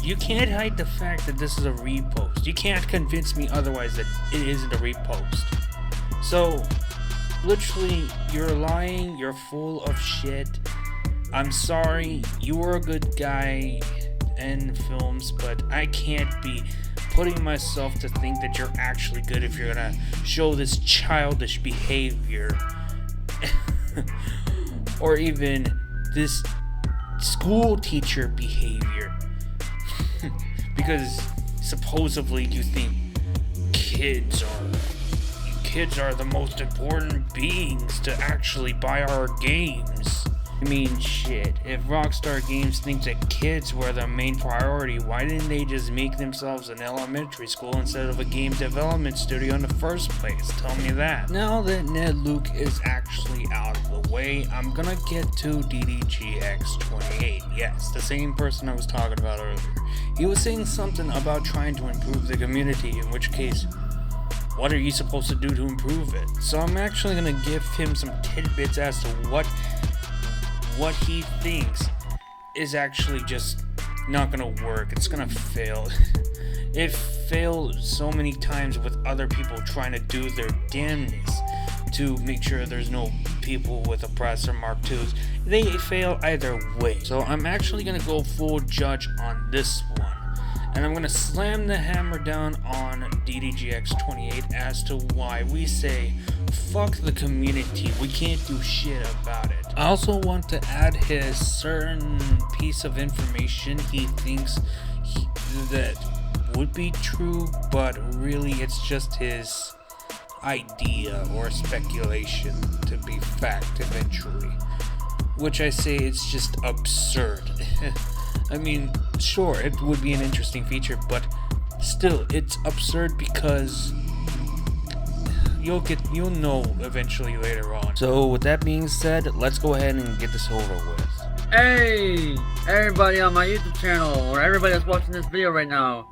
you can't hide the fact that this is a repost. You can't convince me otherwise that it isn't a repost. So, literally, you're lying, you're full of shit. I'm sorry, you were a good guy in films, but I can't be putting myself to think that you're actually good if you're gonna show this childish behavior. Or even this school teacher behavior. Because supposedly you think kids are the most important beings to actually buy our games. I mean, shit, if Rockstar Games thinks that kids were the main priority, why didn't they just make themselves an elementary school instead of a game development studio in the first place? Tell me that. Now that Ned Luke is actually out of the way, I'm gonna get to DDGX28. Yes, the same person I was talking about earlier. He was saying something about trying to improve the community, in which case, what are you supposed to do to improve it? So I'm actually gonna give him some tidbits as to what he thinks is actually just not gonna work. It's gonna fail. It failed so many times with other people trying to do their damnness to make sure there's no people with oppressor Mark IIs. They fail either way. So I'm actually gonna go full judge on this one. And I'm gonna slam the hammer down on DDGX28 as to why we say fuck the community, we can't do shit about it. I also want to add his certain piece of information he thinks that would be true, but really it's just his idea or speculation to be fact eventually. Which I say it's just absurd. I mean, sure, it would be an interesting feature, but still, it's absurd because you'll know eventually later on. So with that being said, let's go ahead and get this over with. Hey, everybody on my YouTube channel, or everybody that's watching this video right now.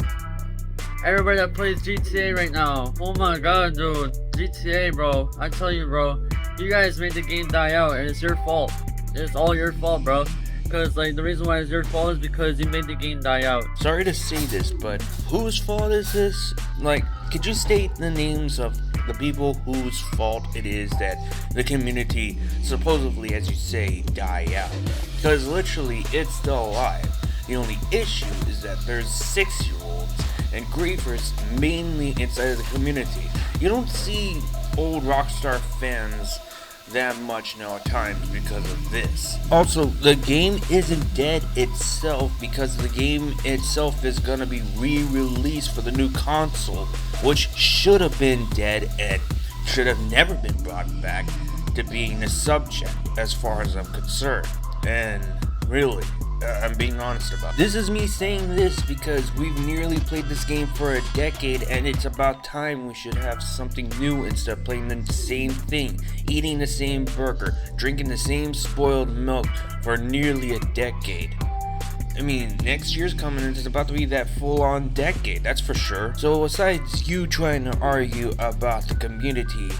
Everybody that plays GTA right now. Oh my god, dude. GTA, bro. I tell you, bro. You guys made the game die out, and it's your fault. It's all your fault, bro. Because, like, the reason why it's your fault is because you made the game die out. Sorry to say this, but whose fault is this? Like, could you state the names of the people whose fault it is that the community supposedly, as you say, die out? Because literally, it's still alive. The only issue is that there's 6-year-olds and griefers mainly inside of the community. You don't see old Rockstar fans that much now at times because of this. Also, the game isn't dead itself because the game itself is gonna be re-released for the new console, which should have been dead and should have never been brought back to being the subject as far as I'm concerned. And really, I'm being honest about it. This is me saying this because we've nearly played this game for a decade and it's about time we should have something new instead of playing the same thing, eating the same burger, drinking the same spoiled milk for nearly a decade. I mean, next year's coming and it's about to be that full-on decade, that's for sure. So besides you trying to argue about the community,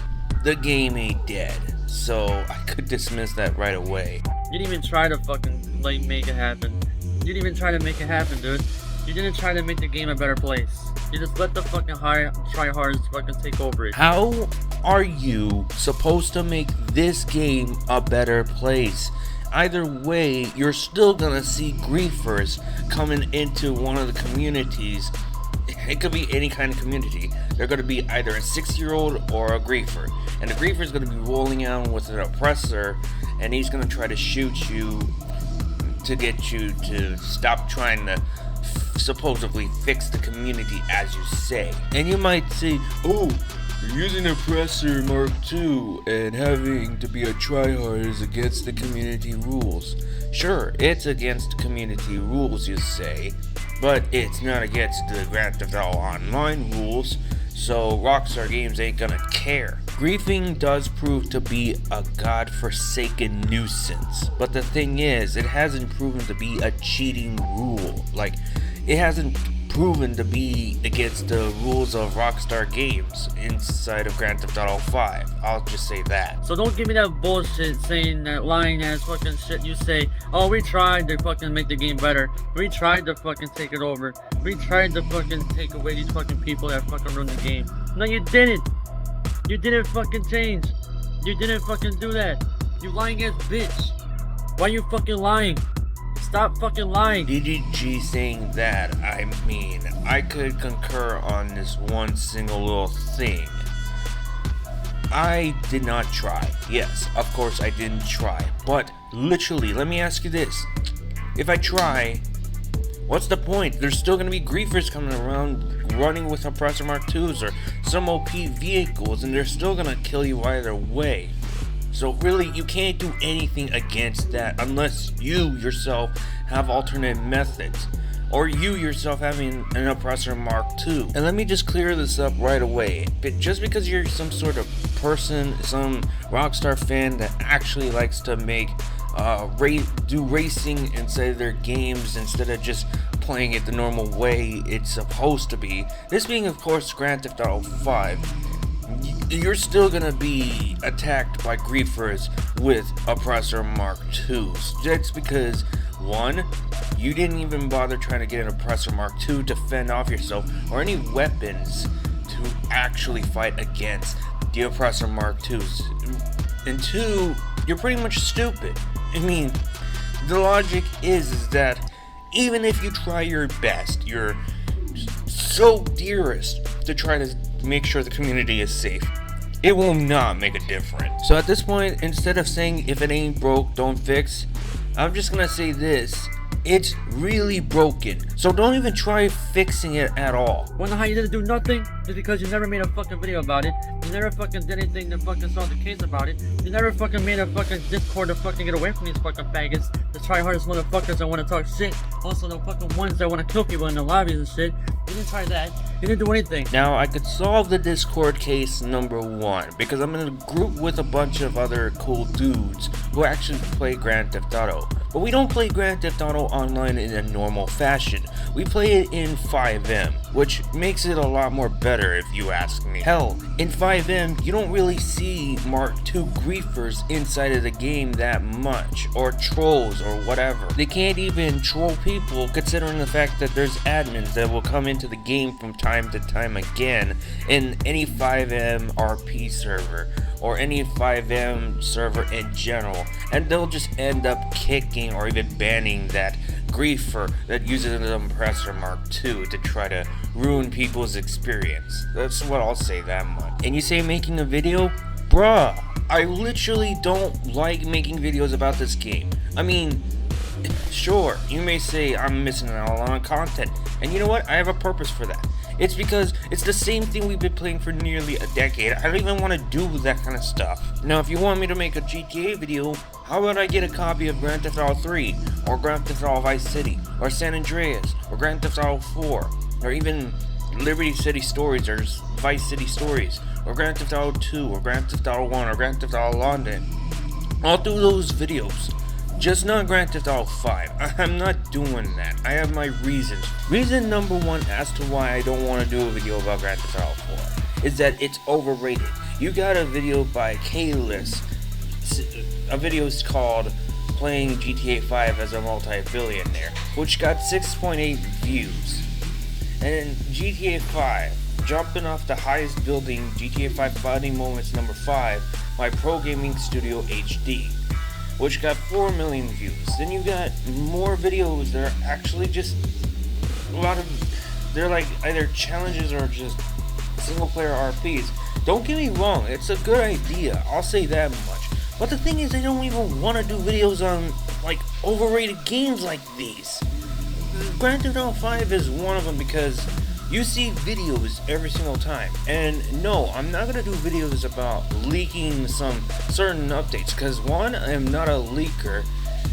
the game ain't dead. So I could dismiss that right away. You didn't even try to fucking, like, make it happen. You didn't even try to make it happen, dude. You didn't try to make the game a better place. You just let the fucking tryhards fucking take over it. How are you supposed to make this game a better place? Either way, you're still gonna see griefers coming into one of the communities. It could be any kind of community. They're gonna be either a 6-year-old or a griefer. And the griefer is gonna be rolling out with an oppressor, and he's gonna try to shoot you to get you to stop trying to supposedly fix the community, as you say. And you might say, oh, you're using oppressor Mark II and having to be a tryhard is against the community rules. Sure, it's against community rules, you say, but it's not against the Grand Theft Auto Online rules. so Rockstar Games ain't gonna care. Griefing does prove to be a godforsaken nuisance, but the thing is, it hasn't proven to be a cheating rule. Like, it hasn't proven to be against the rules of Rockstar Games inside of Grand Theft Auto 5. I'll just say that. So don't give me that bullshit saying that lying ass fucking shit you say, oh, we tried to fucking make the game better. We tried to fucking take it over. We tried to fucking take away these fucking people that fucking run the game. No, you didn't. You didn't fucking change. You didn't fucking do that. You lying ass bitch. Why you fucking lying? Stop fucking lying. DDG saying that, I mean, I could concur on this one single little thing. I did not try. Yes, of course I didn't try. But literally, let me ask you this. If I try, what's the point? There's still gonna be griefers coming around running with Oppressor Mark IIs or some OP vehicles, and they're still gonna kill you either way. So really, you can't do anything against that unless you yourself have alternate methods, or you yourself having an Oppressor Mark II. And let me just clear this up right away. But just because you're some sort of person, some Rockstar fan that actually likes to make do racing inside of their games instead of just playing it the normal way it's supposed to be, this being of course Grand Theft Auto 5, you're still gonna be attacked by griefers with Oppressor Mark IIs. That's because, one, you didn't even bother trying to get an Oppressor Mark II to fend off yourself or any weapons to actually fight against the Oppressor Mark IIs. And two, you're pretty much stupid. I mean, the logic is that even if you try your best, your so dearest to try to make sure the community is safe, it will not make a difference. So at this point, instead of saying if it ain't broke, don't fix, I'm just gonna say this: it's really broken. So don't even try fixing it at all. Wanna know how you didn't do nothing? It's because you never made a fucking video about it. You never fucking did anything to fucking solve the case about it. You never fucking made a fucking Discord to fucking get away from these fucking faggots, the try-hardest motherfuckers that wanna talk shit. Also the fucking ones that wanna kill people in the lobbies and shit. You didn't try that. You didn't do anything. Now, I could solve the Discord case number 1 because I'm in a group with a bunch of other cool dudes who actually play Grand Theft Auto. But we don't play Grand Theft Auto online in a normal fashion. We play it in 5M, which makes it a lot more better if you ask me. Hell, in 5M, you don't really see Mark II griefers inside of the game that much, or trolls or whatever. They can't even troll people considering the fact that there's admins that will come into the game from time to time again in any 5M RP server or any 5M server in general, and they'll just end up kicking or even banning that griefer that uses an Oppressor Mark II to try to ruin people's experience. That's what I'll say that much. And you say making a video? Bruh, I literally don't like making videos about this game. I mean, sure, you may say I'm missing out on content, and you know what? I have a purpose for that. It's because it's the same thing we've been playing for nearly a decade. I don't even want to do that kind of stuff. Now, if you want me to make a GTA video, how about I get a copy of Grand Theft Auto 3, or Grand Theft Auto Vice City, or San Andreas, or Grand Theft Auto 4, or even Liberty City Stories, or Vice City Stories, or Grand Theft Auto 2, or Grand Theft Auto 1, or Grand Theft Auto London. I'll do those videos. Just not Grand Theft Auto 5. I'm not doing that. I have my reasons. Reason number 1 as to why I don't want to do a video about Grand Theft Auto 4 is that it's overrated. You got a video by K-List. A video is called Playing GTA 5 as a Multi-Billionaire, which got 6.8 views. And GTA 5, jumping off the highest building, GTA 5 Fighting Moments number 5 by Pro Gaming Studio HD, which got 4 million views. Then you got more videos that are actually just they're like either challenges or just single player RPs. Don't get me wrong, it's a good idea, I'll say that much. But the thing is, I don't even want to do videos on like overrated games like these. Grand Theft Auto 5 is one of them because you see videos every single time. And no, I'm not going to do videos about leaking some certain updates because one, I am not a leaker,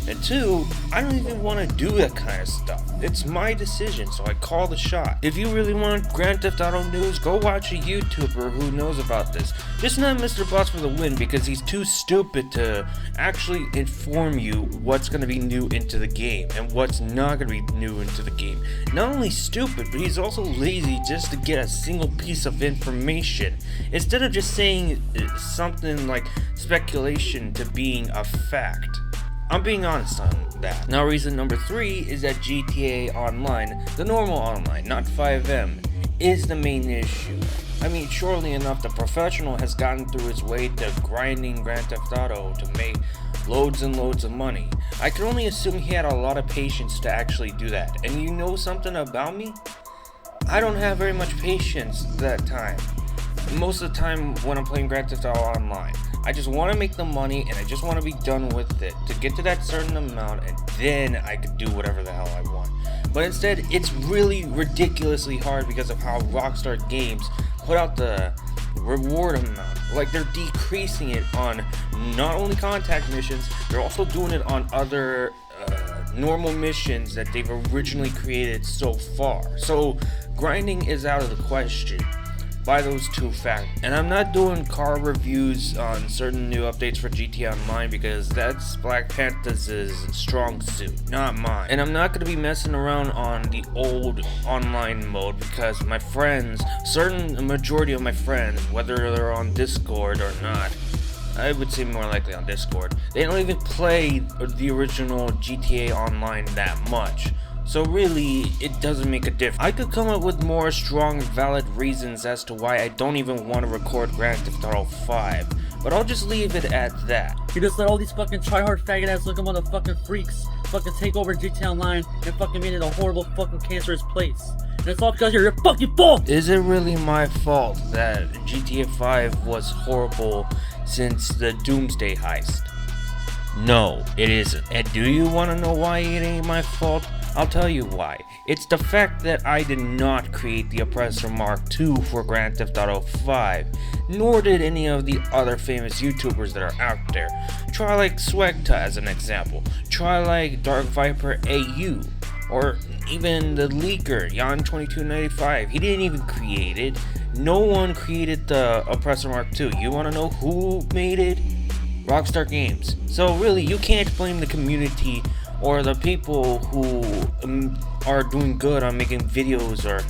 And 2, I don't even want to do that kind of stuff. It's my decision, so I call the shot. If you really want Grand Theft Auto news, go watch a YouTuber who knows about this. Just not Mr. Boss for the win, because he's too stupid to actually inform you what's going to be new into the game and what's not going to be new into the game. Not only stupid, but he's also lazy just to get a single piece of information, instead of just saying something like speculation to being a fact. I'm being honest on that. Now, reason number 3 is that GTA Online, the normal online, not 5M, is the main issue. I mean, surely enough, the professional has gotten through his way to grinding Grand Theft Auto to make loads and loads of money. I can only assume he had a lot of patience to actually do that. And you know something about me? I don't have very much patience that time. Most of the time when I'm playing Grand Theft Auto Online, I just want to make the money and I just want to be done with it to get to that certain amount, and then I can do whatever the hell I want. But instead, it's really ridiculously hard because of how Rockstar Games put out the reward amount. Like, they're decreasing it on not only contact missions, they're also doing it on other normal missions that they've originally created so far. So grinding is out of the question by those 2 factors. And I'm not doing car reviews on certain new updates for GTA Online because that's Black Panther's strong suit, not mine. And I'm not going to be messing around on the old online mode because my friends, a majority of my friends, whether they're on Discord or not, I would say more likely on Discord, they don't even play the original GTA Online that much. So really, it doesn't make a difference. I could come up with more strong, valid reasons as to why I don't even want to record Grand Theft Auto 5, but I'll just leave it at that. You just let all these fucking tryhard faggot ass looking motherfucking freaks fucking take over GTA Online and fucking made it a horrible fucking cancerous place. And it's all because of your fucking fault! Is it really my fault that GTA 5 was horrible since the Doomsday heist? No, it isn't. And do you want to know why it ain't my fault? I'll tell you why. It's the fact that I did not create the Oppressor Mark II for Grand Theft Auto 5, nor did any of the other famous YouTubers that are out there. Try like Swegta as an example, try like Dark Viper AU, or even the leaker, Jan2295. He didn't even create it. No one created the Oppressor Mark II. You wanna know who made it? Rockstar Games. So really, you can't blame the community or the people who are doing good on making videos or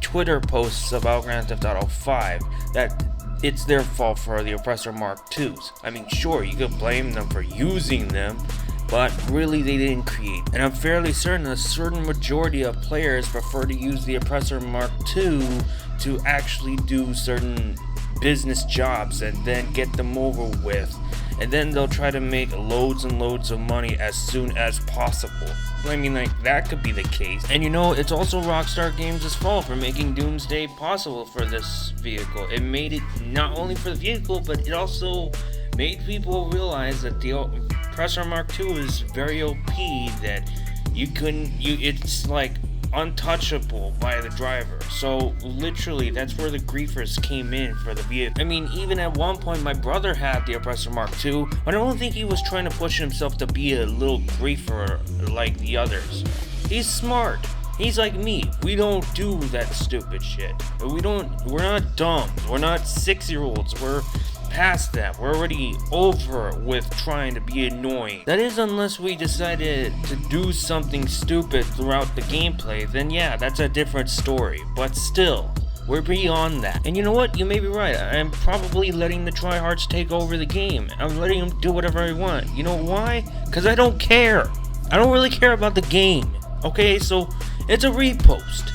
Twitter posts about Grand Theft Auto 5, that it's their fault for the Oppressor Mark IIs. I mean, sure, you could blame them for using them, but really they didn't create. And I'm fairly certain a certain majority of players prefer to use the Oppressor Mark II to actually do certain business jobs and then get them over with. And then they'll try to make loads and loads of money as soon as possible. I mean, like, that could be the case. And you know, it's also Rockstar Games' fault for making Doomsday possible for this vehicle. It made it not only for the vehicle, but it also made people realize that the Oppressor Mark II is very OP, that it's like untouchable by the driver. So literally, that's where the griefers came in for the vehicle. I mean, even at one point my brother had the Oppressor Mark II, but I don't think he was trying to push himself to be a little griefer like the others. He's smart. He's like me. We don't do that stupid shit. We're not dumb. We're not 6-year-olds. We're past that. We're already over with trying to be annoying. That is, unless we decided to do something stupid throughout the gameplay, then yeah, that's a different story. But still, we're beyond that. And you know what? You may be right. I'm probably letting the tryhards take over the game. I'm letting them do whatever I want. You know why? Because I don't care. I don't really care about the game. Okay, so it's a repost.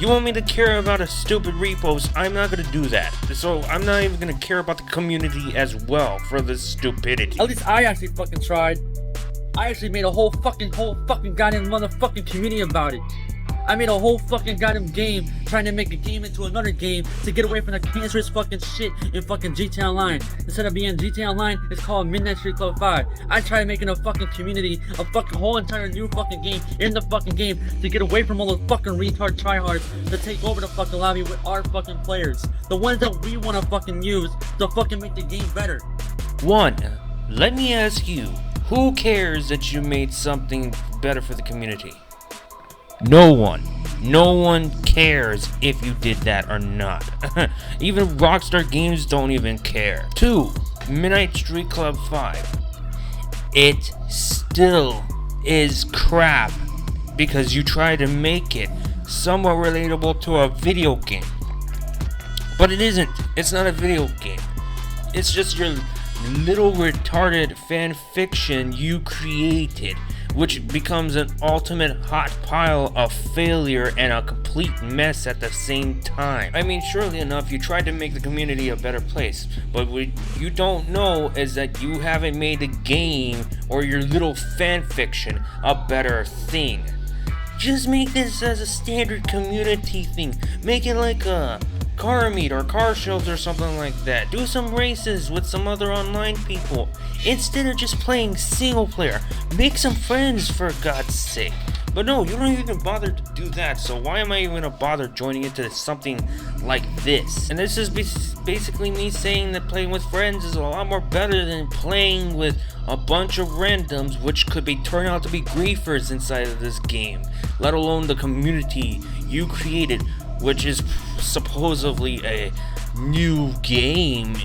You want me to care about a stupid repost? I'm not gonna do that. So I'm not even gonna care about the community as well for this stupidity. At least I actually fucking tried. I actually made a whole fucking goddamn motherfucking community about it. I made a whole fucking goddamn game trying to make a game into another game to get away from the cancerous fucking shit in fucking GTA Online. Instead of being GTA Online, it's called Midnight Street Club 5. I tried making a fucking community, a fucking whole entire new fucking game in the fucking game to get away from all those fucking retard tryhards to take over the fucking lobby with our fucking players. The ones that we want to fucking use to fucking make the game better. 1. Let me ask you, Who cares that you made something better for the community? No one. No one cares if you did that or not. Even Rockstar Games don't even care. 2. Midnight Street Club 5. It still is crap because you try to make it somewhat relatable to a video game. But it isn't. It's not a video game. It's just your little retarded fan fiction you created, which becomes an ultimate hot pile of failure and a complete mess at the same time. I mean, surely enough, you tried to make the community a better place, but what you don't know is that you haven't made the game or your little fan fiction a better thing. Just make this as a standard community thing. Make it like a car meet or car shows or something like that. Do some races with some other online people instead of just playing single player. Make some friends, for God's sake. But no, you don't even bother to do that, so why am I even gonna bother joining into something like this? And this is basically me saying that playing with friends is a lot more better than playing with a bunch of randoms, which could turn out to be griefers inside of this game, let alone the community you created, which is supposedly a new game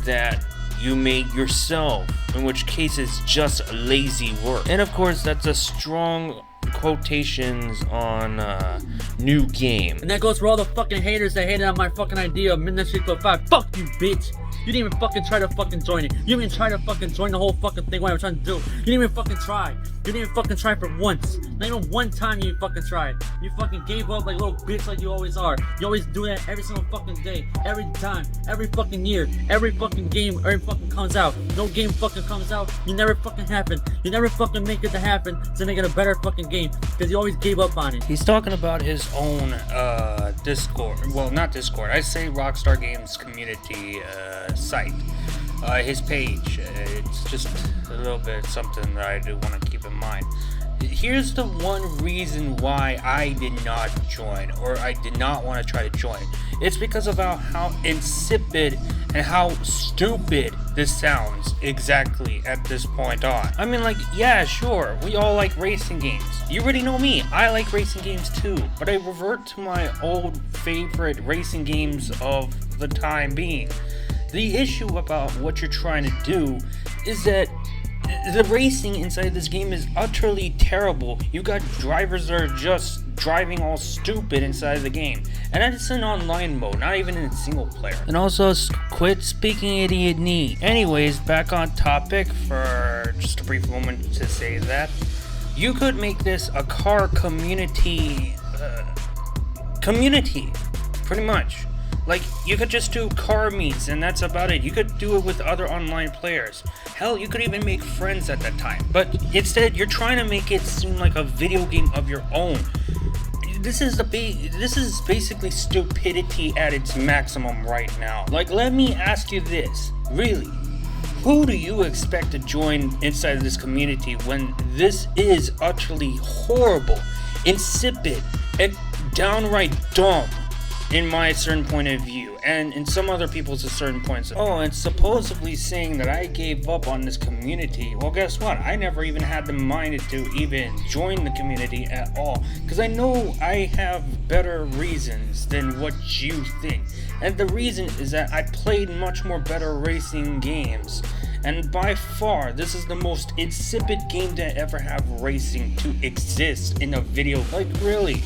that you made yourself, in which case it's just lazy work. And of course, that's a strong quotations on new game. And that goes for all the fucking haters that hated on my fucking idea of Midnight Street Club 5. Fuck you, bitch! You didn't even fucking try to fucking join it. You didn't even try to fucking join the whole fucking thing what I was trying to do. You didn't even fucking try. You didn't even fucking try for once. Not even one time you fucking tried. You fucking gave up like a little bitch like you always are. You always do that every single fucking day. Every time. Every fucking year. Every fucking game. Every fucking comes out. No game fucking comes out. You never fucking happen. You never fucking make it to happen to make it a better fucking game. Because you always gave up on it. He's talking about his own Discord. Well, not Discord. I say Rockstar Games community site. His page. It's just a little bit something that I do want to keep in mind. Here's the one reason why I did not join, or I did not want to try to join. It's because of how insipid and how stupid this sounds exactly at this point on. I mean, like, yeah, sure, we all like racing games. You already know me, I like racing games too, but I revert to my old favorite racing games of the time being. The issue about what you're trying to do is that the racing inside this game is utterly terrible. You got drivers that are just driving all stupid inside the game. And that's in online mode, not even in single player. And also, quit speaking idiot knee. Anyways, back on topic for just a brief moment to say that. You could make this a car community, pretty much. Like, you could just do car meets and that's about it. You could do it with other online players. Hell, you could even make friends at that time. But instead, you're trying to make it seem like a video game of your own. This is basically stupidity at its maximum right now. Like, let me ask you this. Really? Who do you expect to join inside of this community when this is utterly horrible, insipid, and downright dumb? In my certain point of view, and in some other people's certain points. Oh, and supposedly saying that I gave up on this community. Well, guess what? I never even had the mind to even join the community at all, because I know I have better reasons than what you think. And the reason is that I played much more better racing games. And by far, this is the most insipid game to ever have racing to exist in a video. Like, really?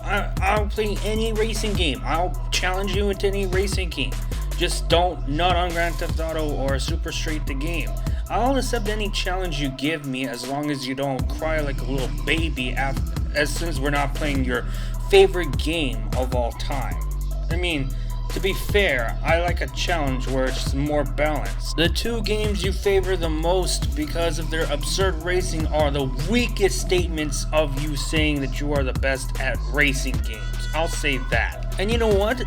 I'll play any racing game. I'll challenge you into any racing game. Just not on Grand Theft Auto or Super Street the game. I'll accept any challenge you give me as long as you don't cry like a little baby as soon as we're not playing your favorite game of all time. I mean, to be fair, I like a challenge where it's more balanced. The two games you favor the most because of their absurd racing are the weakest statements of you saying that you are the best at racing games. I'll say that. And you know what?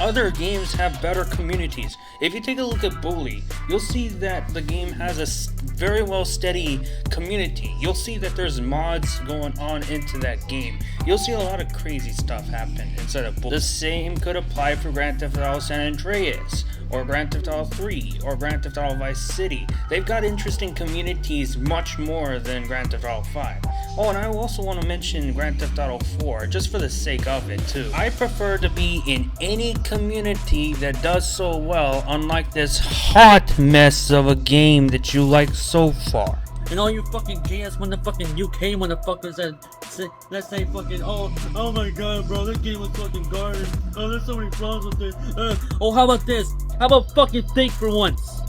Other games have better communities. If you take a look at Bully, you'll see that the game has a very well steady community. You'll see that there's mods going on into that game. You'll see a lot of crazy stuff happen inside of Bully. The same could apply for Grand Theft Auto San Andreas, or Grand Theft Auto 3, or Grand Theft Auto Vice City. They've got interesting communities much more than Grand Theft Auto 5. Oh, and I also want to mention Grand Theft Auto 4, just for the sake of it too. I prefer to be in any community that does so well, unlike this hot mess of a game that you like so far. And all you fucking gay-ass motherfucking UK motherfuckers that say fucking, oh my god, bro, this game was fucking garbage. Oh, there's so many problems with it. Oh, how about this? How about fucking think for once?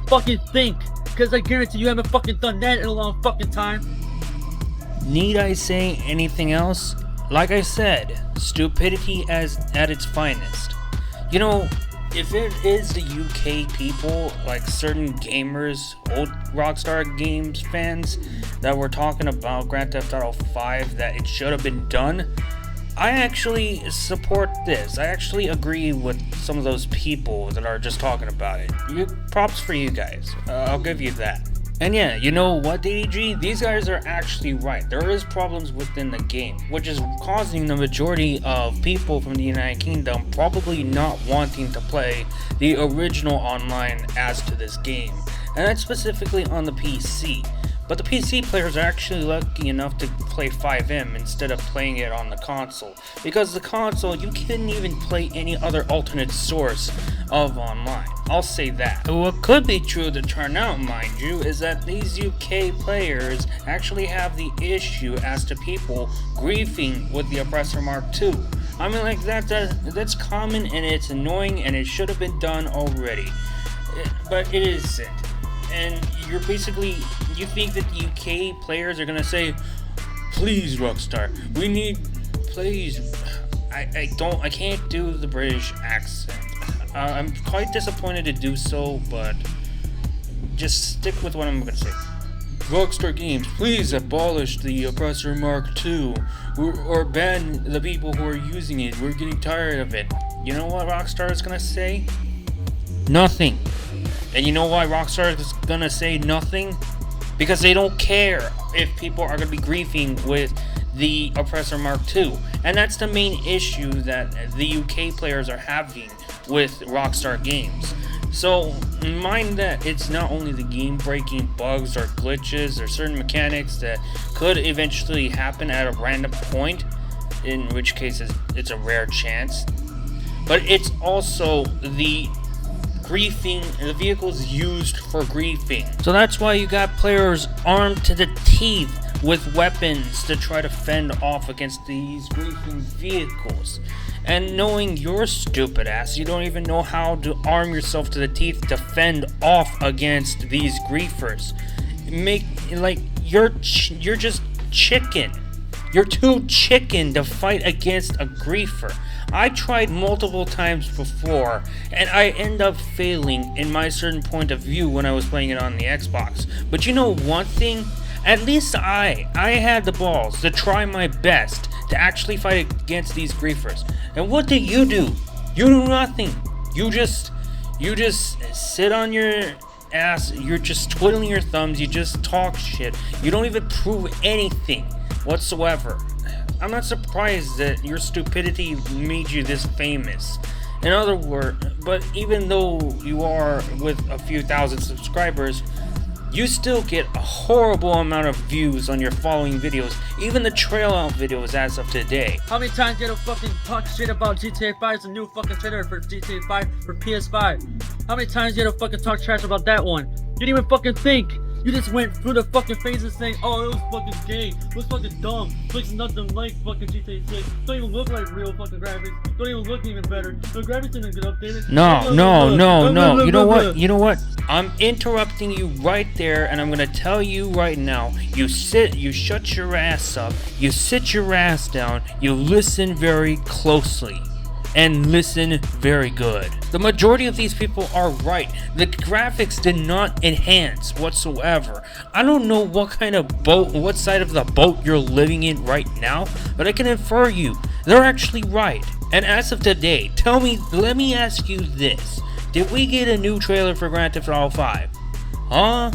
Fucking think. Because I guarantee you haven't fucking done that in a long fucking time. Need I say anything else? Like I said, stupidity at its finest. You know, if it is the UK people, like certain gamers, old Rockstar Games fans, that were talking about Grand Theft Auto 5, that it should have been done, I actually support this. I actually agree with some of those people that are just talking about it. Props for you guys. I'll give you that. And yeah, you know what, DDG? These guys are actually right. There is problems within the game, which is causing the majority of people from the United Kingdom probably not wanting to play the original online as to this game. And that's specifically on the PC. But the PC players are actually lucky enough to play 5M instead of playing it on the console. Because the console, you couldn't even play any other alternate source of online. I'll say that. What could be true to turn out, mind you, is that these UK players actually have the issue as to people griefing with the Oppressor Mark II. I mean, like, that's common and it's annoying and it should have been done already. But it isn't. And you're basically, you think that the UK players are gonna say, please Rockstar, we need, please, I can't do the British accent. I'm quite disappointed to do so, but just stick with what I'm gonna say. Rockstar Games, please abolish the Oppressor Mark II, or ban the people who are using it. We're getting tired of it. You know what Rockstar is gonna say? Nothing. And you know why Rockstar is gonna say nothing? Because they don't care if people are gonna be griefing with the Oppressor Mark II. And that's the main issue that the UK players are having with Rockstar Games. So mind that it's not only the game-breaking bugs or glitches or certain mechanics that could eventually happen at a random point, in which case it's a rare chance, but it's also the griefing, the vehicles used for griefing. So that's why you got players armed to the teeth with weapons to try to fend off against these griefing vehicles. And knowing your stupid ass, you don't even know how to arm yourself to the teeth to fend off against these griefers. You're just chicken. You're too chicken to fight against a griefer. I tried multiple times before, and I end up failing in my certain point of view when I was playing it on the Xbox. But you know one thing? At least I had the balls to try my best to actually fight against these griefers. And what do? You do nothing. You just sit on your ass, you're just twiddling your thumbs, you just talk shit. You don't even prove anything whatsoever. I'm not surprised that your stupidity made you this famous. In other words, but even though you are with a few thousand subscribers, you still get a horrible amount of views on your following videos, even the trail out videos as of today. How many times you fucking talk shit about GTA 5's a new fucking trailer for GTA 5 for PS5? How many times you fucking talk trash about that one? You didn't even fucking think. You just went through the fucking phases saying, oh, it was fucking gay, it was fucking dumb, looks nothing like fucking GTA 6, don't even look like real fucking graphics, don't even look even better, the graphics didn't get updated. No. You know what? I'm interrupting you right there, and I'm gonna tell you right now, you shut your ass up, you sit your ass down, you listen very closely. And listen very good. The majority of these people are right. The graphics did not enhance whatsoever. I don't know what kind of boat, what side of the boat you're living in right now, but I can infer you, they're actually right. And as of today, let me ask you this. Did we get a new trailer for Grand Theft Auto 5? Huh?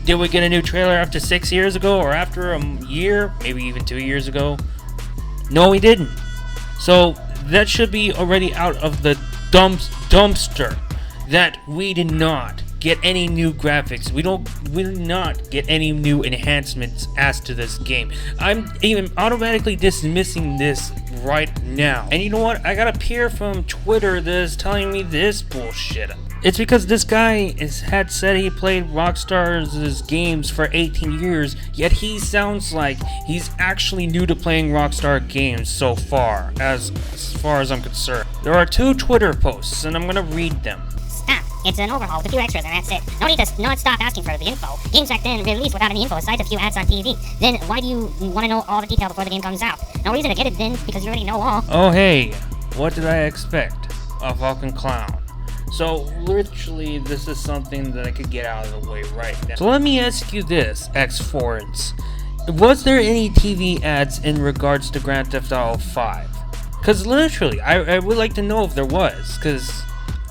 Did we get a new trailer after 6 years ago, or after a year, maybe even 2 years ago? No, we didn't. So that should be already out of the dumpster that we did not get any new graphics. We did not get any new enhancements as to this game. I'm even automatically dismissing this right now. And you know what? I got a peer from Twitter that is telling me this bullshit. It's because this guy had said he played Rockstar's games for 18 years, yet he sounds like he's actually new to playing Rockstar games so far, as far as I'm concerned. There are 2 Twitter posts, and I'm gonna read them. It's an overhaul with a few extras and that's it. No need to not stop asking for the info. Games back then released without any info aside a few ads on TV. Then why do you want to know all the detail before the game comes out? No reason to get it then because you already know all. Oh hey, what did I expect? A fucking clown. So literally this is something that I could get out of the way right now. So let me ask you this, X4s. Was there any TV ads in regards to Grand Theft Auto 5? Cause literally, I would like to know if there was, cause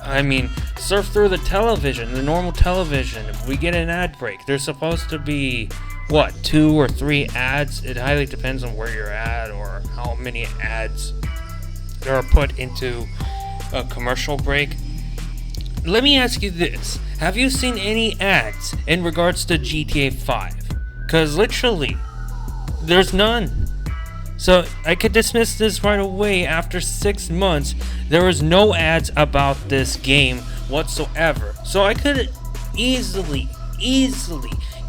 I mean, surf through the television, the normal television, if we get an ad break, there's supposed to be, what, 2 or 3 ads? It highly depends on where you're at or how many ads are put into a commercial break. Let me ask you this. Have you seen any ads in regards to GTA 5? Because literally, there's none. So I could dismiss this right away. After 6 months, there was no ads about this game whatsoever. So I could easily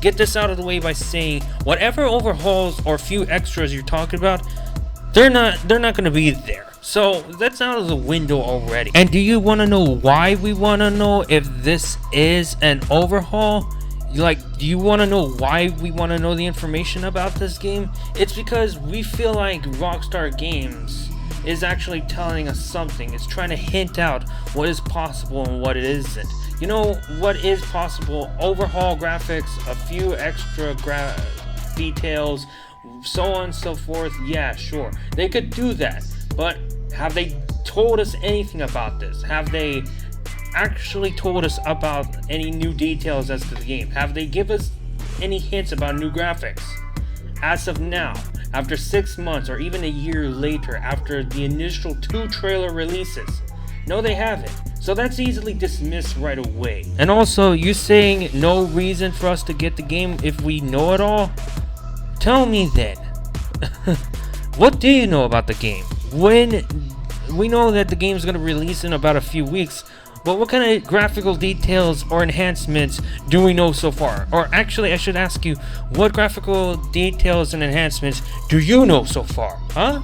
get this out of the way by saying whatever overhauls or few extras you're talking about, they're not going to be there. So that's out of the window already. And do you want to know why we want to know if this is an overhaul? Like, do you want to know why we want to know the information about this game? It's because we feel like Rockstar Games is actually telling us something. It's trying to hint out what is possible and what it isn't. You know what is possible? Overhaul graphics, a few extra details, so on and so forth. Yeah, sure. They could do that. But have they told us anything about this? Have they actually told us about any new details as to the game? Have they give us any hints about new graphics? As of now, after 6 months or even a year later after the initial 2 trailer releases, no they haven't. So that's easily dismissed right away. And also, you saying no reason for us to get the game if we know it all? Tell me then. What do you know about the game? When we know that the game is going to release in about a few weeks, but what kind of graphical details or enhancements do we know so far? Or actually, I should ask you, what graphical details and enhancements do you know so far? Huh?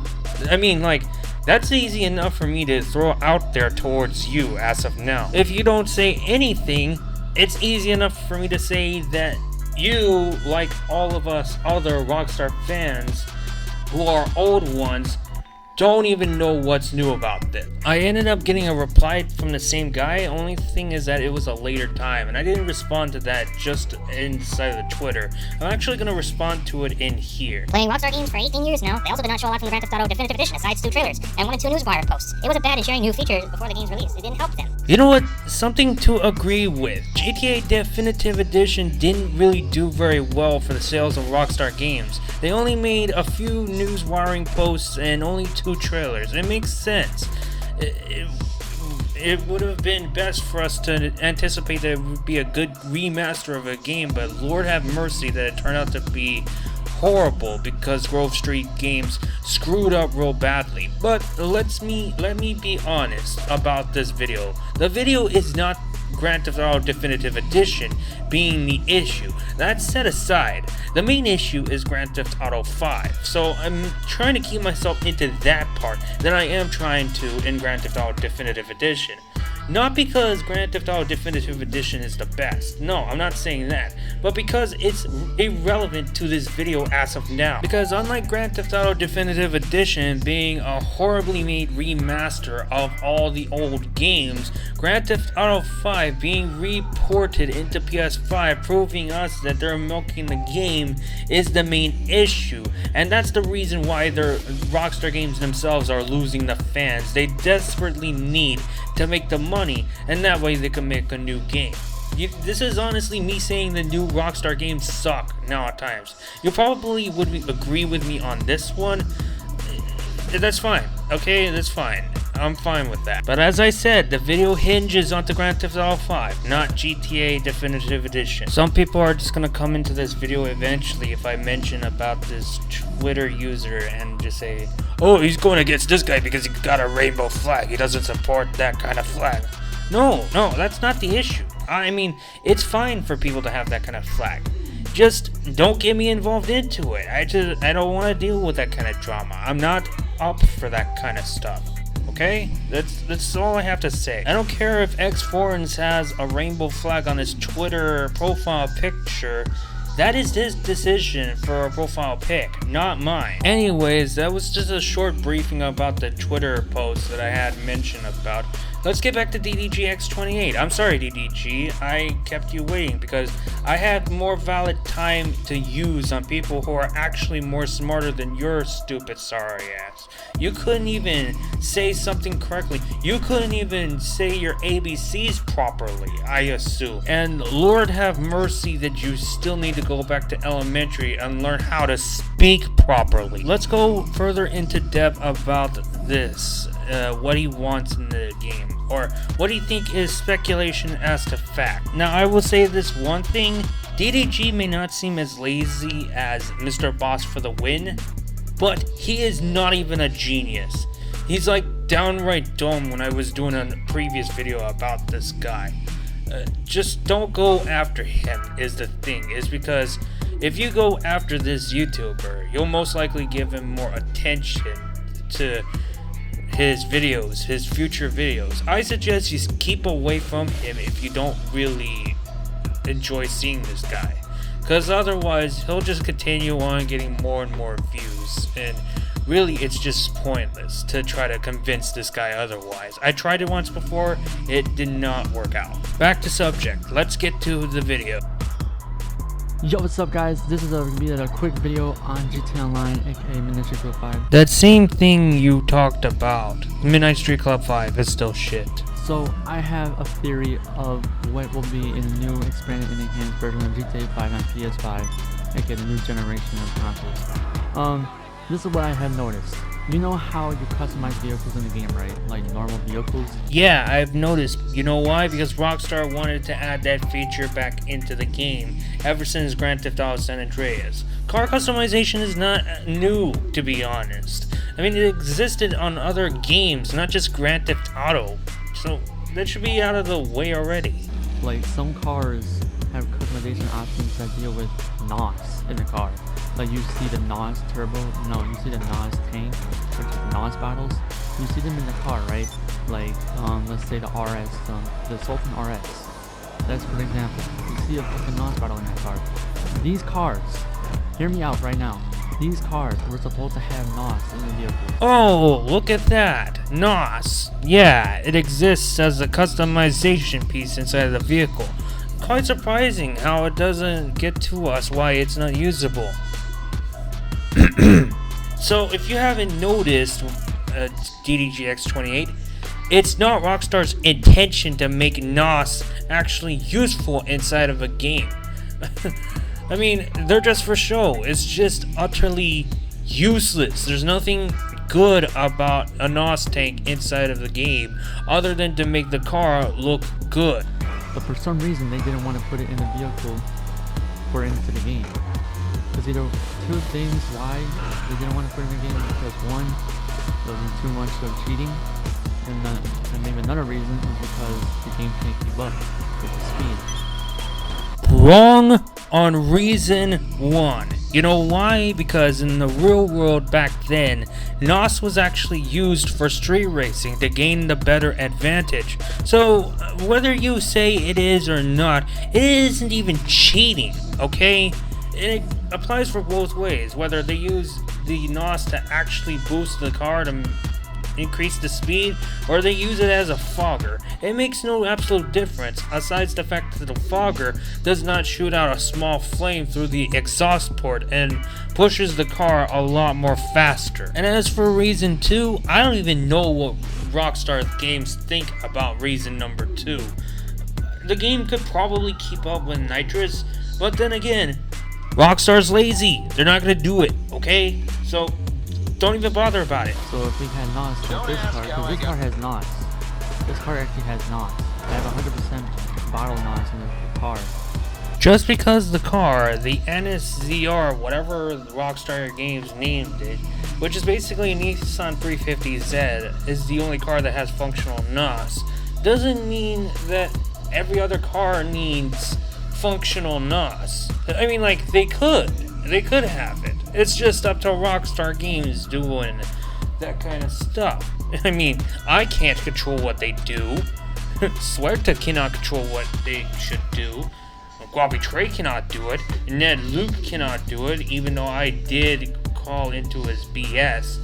I mean, like, that's easy enough for me to throw out there towards you as of now. If you don't say anything, it's easy enough for me to say that you, like all of us other Rockstar fans who are old ones, don't even know what's new about this. I ended up getting a reply from the same guy. Only thing is that it was a later time and I didn't respond to that just inside of the Twitter. I'm actually going to respond to it in here. Playing Rockstar games for 18 years now, they also did not show a lot from the Grand Theft Auto Definitive Edition aside 2 trailers and 1 and 2 newswire posts. It wasn't bad in sharing new features before the game's release. It didn't help them. You know what? Something to agree with. GTA Definitive Edition didn't really do very well for the sales of Rockstar games. They only made a few news wiring posts and only 2 trailers. It makes sense. It would have been best for us to anticipate that it would be a good remaster of a game, but Lord have mercy that it turned out to be horrible because Grove Street Games screwed up real badly. But let me be honest about this video. The video is not Grand Theft Auto Definitive Edition being the issue. That set aside, the main issue is Grand Theft Auto 5. So I'm trying to keep myself into that part than I am trying to in Grand Theft Auto Definitive Edition. Not because Grand Theft Auto Definitive Edition is the best, no, I'm not saying that, but because it's irrelevant to this video as of now. Because unlike Grand Theft Auto Definitive Edition being a horribly made remaster of all the old games, Grand Theft Auto 5 being reported into PS5 proving us that they're milking the game is the main issue, and that's the reason why the Rockstar Games themselves are losing the fans. They desperately need to make the money, and that way they can make a new game. This is honestly me saying the new Rockstar games suck now at times. You probably would agree with me on this one. That's fine, okay, that's fine. I'm fine with that. But as I said, the video hinges on the Grand Theft Auto 5, not GTA Definitive Edition. Some people are just gonna come into this video eventually if I mention about this Twitter user and just say, oh, he's going against this guy because he got a rainbow flag. He doesn't support that kind of flag. No, that's not the issue. I mean, it's fine for people to have that kind of flag. Just don't get me involved into it. I don't want to deal with that kind of drama. I'm not up for that kind of stuff. Okay? That's all I have to say. I don't care if X Foreigns has a rainbow flag on his Twitter profile picture. That is his decision for a profile pic, not mine. Anyways, that was just a short briefing about the Twitter post that I had mentioned about. Let's get back to DDGX28. I'm sorry, DDG, I kept you waiting because I had more valid time to use on people who are actually more smarter than your stupid sorry ass. You couldn't even say something correctly. You couldn't even say your ABCs properly, I assume. And Lord have mercy that you still need to go back to elementary and learn how to speak properly. Let's go further into depth about this. What he wants in the game, or what do you think is speculation as to fact. Now I will say this one thing, DDG may not seem as lazy as Mr. Boss for the win, but he is not even a genius. He's like downright dumb. When I was doing a previous video about this guy, just don't go after him is the thing, is because if you go after this YouTuber, you'll most likely give him more attention to his videos, his future videos. I suggest you keep away from him if you don't really enjoy seeing this guy, because otherwise he'll just continue on getting more and more views, and really it's just pointless to try to convince this guy otherwise. I tried it once before, it did not work out. Back to subject, let's get to the video. Yo, what's up guys? This is gonna be a quick video on GTA Online, aka Midnight Street Club 5. That same thing you talked about, Midnight Street Club 5, is still shit. So I have a theory of what will be in the new expanded and enhanced version of GTA 5 on PS5, aka the new generation of consoles. This is what I have noticed. You know how you customize vehicles in the game, right? Like normal vehicles? Yeah, I've noticed. You know why? Because Rockstar wanted to add that feature back into the game ever since Grand Theft Auto San Andreas. Car customization is not new, to be honest. I mean, it existed on other games, not just Grand Theft Auto. So that should be out of the way already. Like some cars have customization options that deal with NOS in the car. Like you see the NOS turbo, no, you see the NOS tank, which is the NOS bottles. You see them in the car, right? Like, let's say the RS, the Sultan RS. That's for example. You see a NOS bottle in that car. These cars, hear me out right now. These cars were supposed to have NOS in the vehicle. Oh, look at that. NOS. Yeah, it exists as a customization piece inside the vehicle. Quite surprising how it doesn't get to us why it's not usable. So if you haven't noticed, DDGX28, it's not Rockstar's intention to make NOS actually useful inside of a game. I mean, they're just for show. It's just utterly useless. There's nothing good about a NOS tank inside of the game other than to make the car look good. But for some reason they didn't want to put it in the vehicle or into the game. Because there were two things why they didn't want to put it in the game. Because one, there was too much of cheating, and maybe another reason is because the game can't keep up with the speed. Wrong on reason one. You know why? Because in the real world back then, NOS was actually used for street racing to gain the better advantage. So whether you say it is or not, it isn't even cheating, okay? It applies for both ways, whether they use the NOS to actually boost the car to increase the speed, or they use it as a fogger. It makes no absolute difference, aside the fact that the fogger does not shoot out a small flame through the exhaust port and pushes the car a lot more faster. And as for reason 2, I don't even know what Rockstar games think about reason number 2. The game could probably keep up with Nitrous, but then again, Rockstar's lazy. They're not gonna do it, okay? So don't even bother about it. So if we had NOS with this car, because this car has NOS. This car actually has NOS. I have 100% bottle NOS in the car. Just because the car, the NSZR, whatever Rockstar Games named it, which is basically a Nissan 350Z, is the only car that has functional NOS, doesn't mean that every other car needs functional NOS. I mean, like, they could have it. It's just up to Rockstar Games doing that kind of stuff. I mean, I can't control what they do. Suerta cannot control what they should do. Guapi Trey cannot do it. Ned Luke cannot do it, even though I did call into his BS.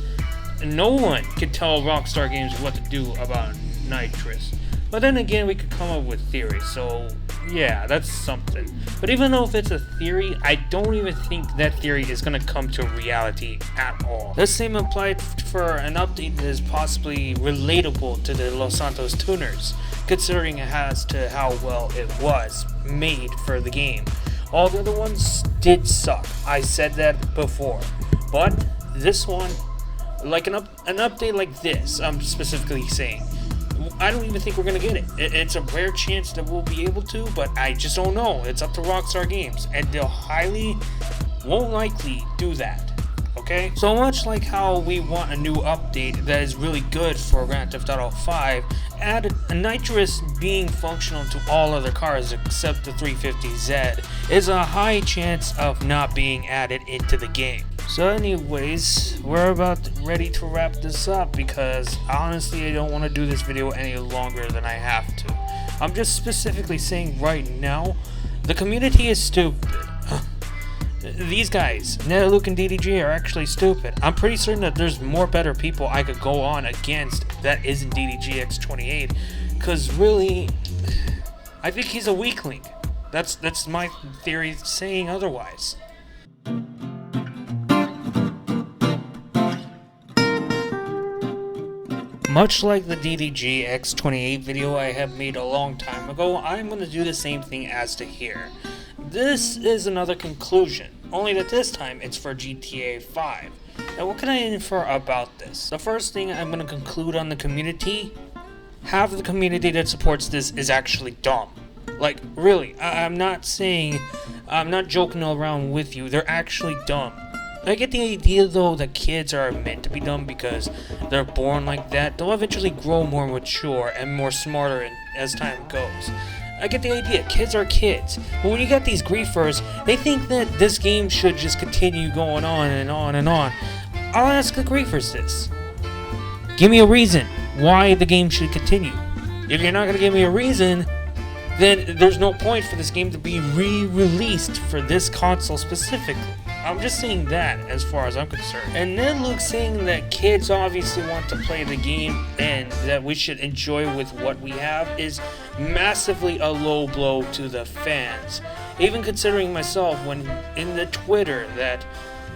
No one can tell Rockstar Games what to do about nitrous. But then again, we could come up with theories, so yeah, that's something. But even though if it's a theory, I don't even think that theory is going to come to reality at all. The same applied for an update that is possibly relatable to the Los Santos tuners, considering as to how well it was made for the game. All the other ones did suck. I said that before. But this one, like an update like this, I'm specifically saying, I don't even think we're going to get it. It's a rare chance that we'll be able to, but I just don't know. It's up to Rockstar Games, and they'll won't likely do that. Okay? So much like how we want a new update that is really good for Grand Theft Auto 5, add a nitrous being functional to all other cars except the 350Z is a high chance of not being added into the game. So anyways, we're about ready to wrap this up because honestly I don't want to do this video any longer than I have to. I'm just specifically saying right now, the community is stupid. These guys, Ned, Luke, and DDG are actually stupid. I'm pretty certain that there's more better people I could go on against that isn't DDG X28, because really, I think he's a weakling. That's my theory saying otherwise. Much like the DDG X28 video I have made a long time ago, I'm going to do the same thing as to here. This is another conclusion, only that this time it's for GTA 5. Now what can I infer about this? The first thing I'm going to conclude on the community, half of the community that supports this is actually dumb. Like, really, I'm not joking around with you, they're actually dumb. I get the idea though that kids are meant to be dumb because they're born like that. They'll eventually grow more mature and more smarter as time goes. I get the idea, kids are kids. But when you got these griefers, they think that this game should just continue going on and on and on. I'll ask the griefers this. Give me a reason why the game should continue. If you're not going to give me a reason, then there's no point for this game to be re-released for this console specifically. I'm just saying that as far as I'm concerned. And then Luke saying that kids obviously want to play the game and that we should enjoy with what we have is massively a low blow to the fans. Even considering myself when in the Twitter that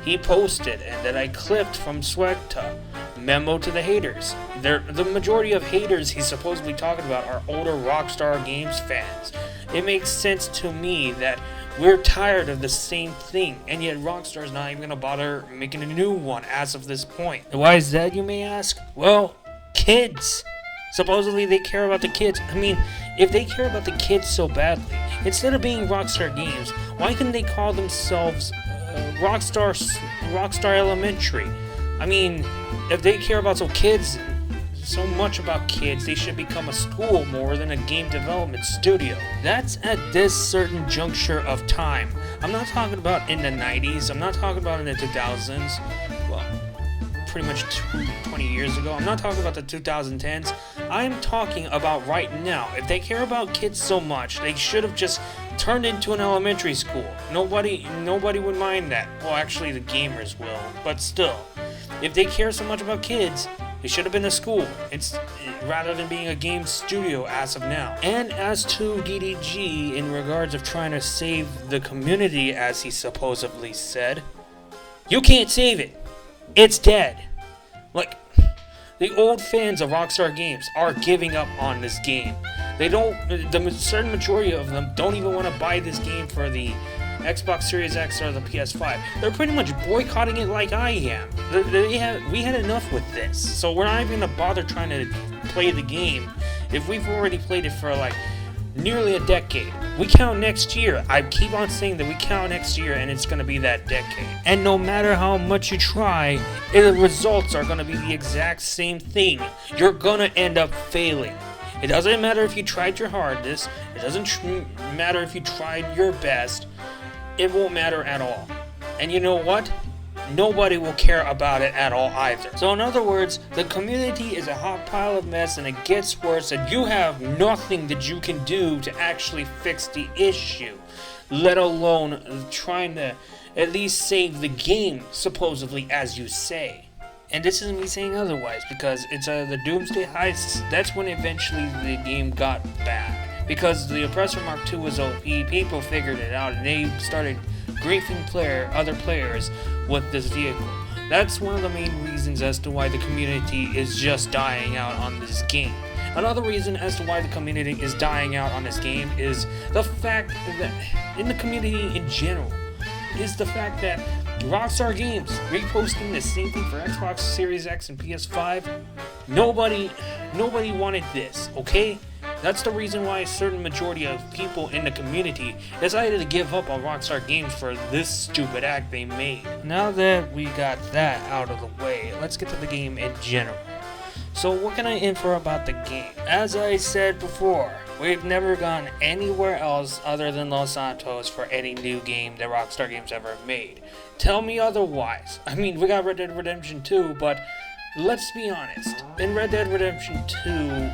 he posted and that I clipped from Suerta, memo to the haters. The majority of haters he's supposedly talking about are older Rockstar Games fans. It makes sense to me that we're tired of the same thing, and yet Rockstar's not even going to bother making a new one as of this point. Why is that, you may ask? Well, kids. Supposedly they care about the kids. I mean, if they care about the kids so badly, instead of being Rockstar Games, why couldn't they call themselves Rockstar Elementary? I mean, if they care about so much about kids, they should become a school more than a game development studio. That's at this certain juncture of time. I'm not talking about in the 90s, I'm not talking about in the 2000s, well, pretty much 20 years ago. I'm not talking about the 2010s. I'm talking about right now. If they care about kids so much, they should have just turned into an elementary school. Nobody would mind that. Well, actually the gamers will, but still. If they care so much about kids, it should have been a school, rather than being a game studio as of now. And as to DDG, in regards of trying to save the community, as he supposedly said, you can't save it. It's dead. Like, the old fans of Rockstar Games are giving up on this game. The certain majority of them don't even want to buy this game for the Xbox Series X or the PS5. They're pretty much boycotting it like I am. We had enough with this, so we're not even gonna bother trying to play the game if we've already played it for like nearly a decade. We count next year. I keep on saying that we count next year and it's gonna be that decade. And no matter how much you try, the results are gonna be the exact same thing. You're gonna end up failing. It doesn't matter if you tried your hardest. It doesn't matter if you tried your best. It won't matter at all. And you know what? Nobody will care about it at all either. So in other words, the community is a hot pile of mess and it gets worse and you have nothing that you can do to actually fix the issue, let alone trying to at least save the game, supposedly, as you say. And this isn't me saying otherwise, because it's the Doomsday Heists. That's when eventually the game got bad. Because the Oppressor Mark II was OP, people figured it out, and they started griefing other players with this vehicle. That's one of the main reasons as to why the community is just dying out on this game. Another reason as to why the community is dying out on this game is the fact that, in the community in general, is the fact that Rockstar Games reposting the same thing for Xbox Series X and PS5. Nobody wanted this, okay? That's the reason why a certain majority of people in the community decided to give up on Rockstar Games for this stupid act they made. Now that we got that out of the way, let's get to the game in general. So what can I infer about the game? As I said before, we've never gone anywhere else other than Los Santos for any new game that Rockstar Games ever made. Tell me otherwise. I mean, we got Red Dead Redemption 2, but let's be honest. In Red Dead Redemption 2,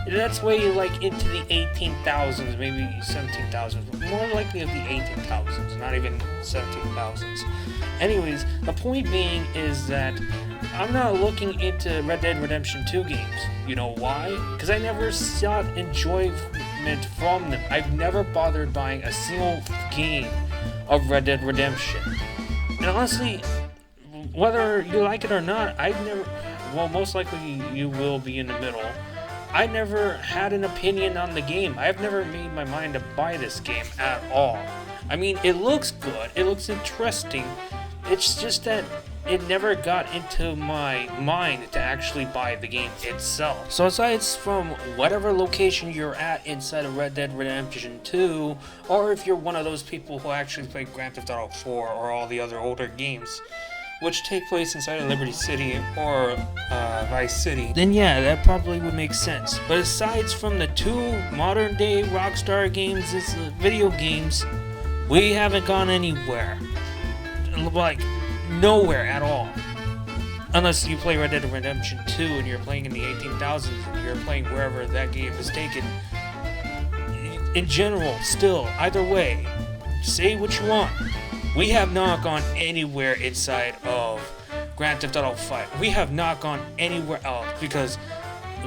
that's way like into the 18,000s, maybe 17,000s, more likely of the 18,000s, not even 17,000s. Anyways, the point being is that I'm not looking into Red Dead Redemption 2 games. You know why? Because I never sought enjoyment from them. I've never bothered buying a single game of Red Dead Redemption. And honestly, whether you like it or not, most likely you will be in the middle. I never had an opinion on the game. I've never made my mind to buy this game at all. I mean, it looks good, it looks interesting. It's just that it never got into my mind to actually buy the game itself. So aside from whatever location you're at inside of Red Dead Redemption 2, or if you're one of those people who actually play Grand Theft Auto 4 or all the other older games, which take place inside of Liberty City or Vice City, then yeah, that probably would make sense. But aside from the two modern day Rockstar games, it's video games, we haven't gone anywhere. Like, nowhere at all. Unless you play Red Dead Redemption 2 and you're playing in the 18,000s and you're playing wherever that game is taken. In general, still, either way, say what you want. We have not gone anywhere inside of Grand Theft Auto 5. We have not gone anywhere else because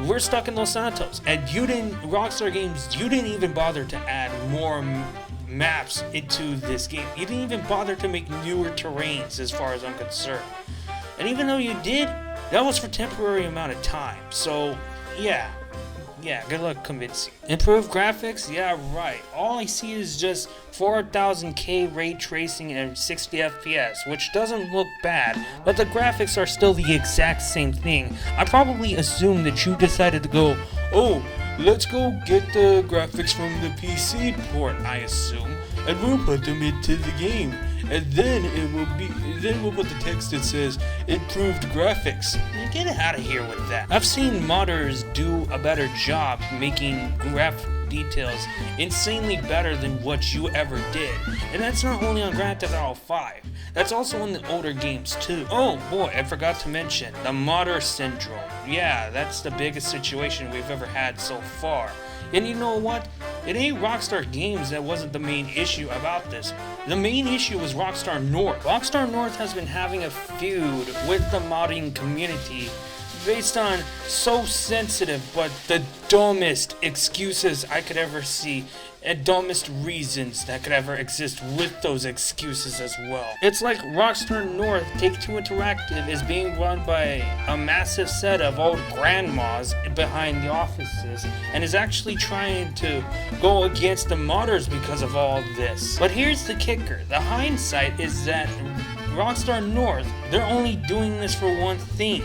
we're stuck in Los Santos. And Rockstar Games, you didn't even bother to add more maps into this game. You didn't even bother to make newer terrains as far as I'm concerned. And even though you did, that was for a temporary amount of time. So, yeah, good luck convincing. Improved graphics? Yeah, right. All I see is just 4000K ray tracing and 60 FPS, which doesn't look bad, but the graphics are still the exact same thing. I probably assume that you decided to go, oh, let's go get the graphics from the PC port, I assume, and we'll put them into the game. And then we'll put the text that says improved graphics. Get out of here with that. I've seen modders do a better job making graphic details insanely better than what you ever did. And that's not only on Grand Theft Auto 5. That's also in the older games too. Oh boy, I forgot to mention the modder syndrome. Yeah, that's the biggest situation we've ever had so far. And you know what? It ain't Rockstar Games that wasn't the main issue about this. The main issue was Rockstar North. Rockstar North has been having a feud with the modding community based on so sensitive but the dumbest excuses I could ever see, and dumbest reasons that could ever exist with those excuses as well. It's like Rockstar North Take-Two Interactive is being run by a massive set of old grandmas behind the offices and is actually trying to go against the modders because of all this. But here's the kicker. The hindsight is that Rockstar North, they're only doing this for one thing.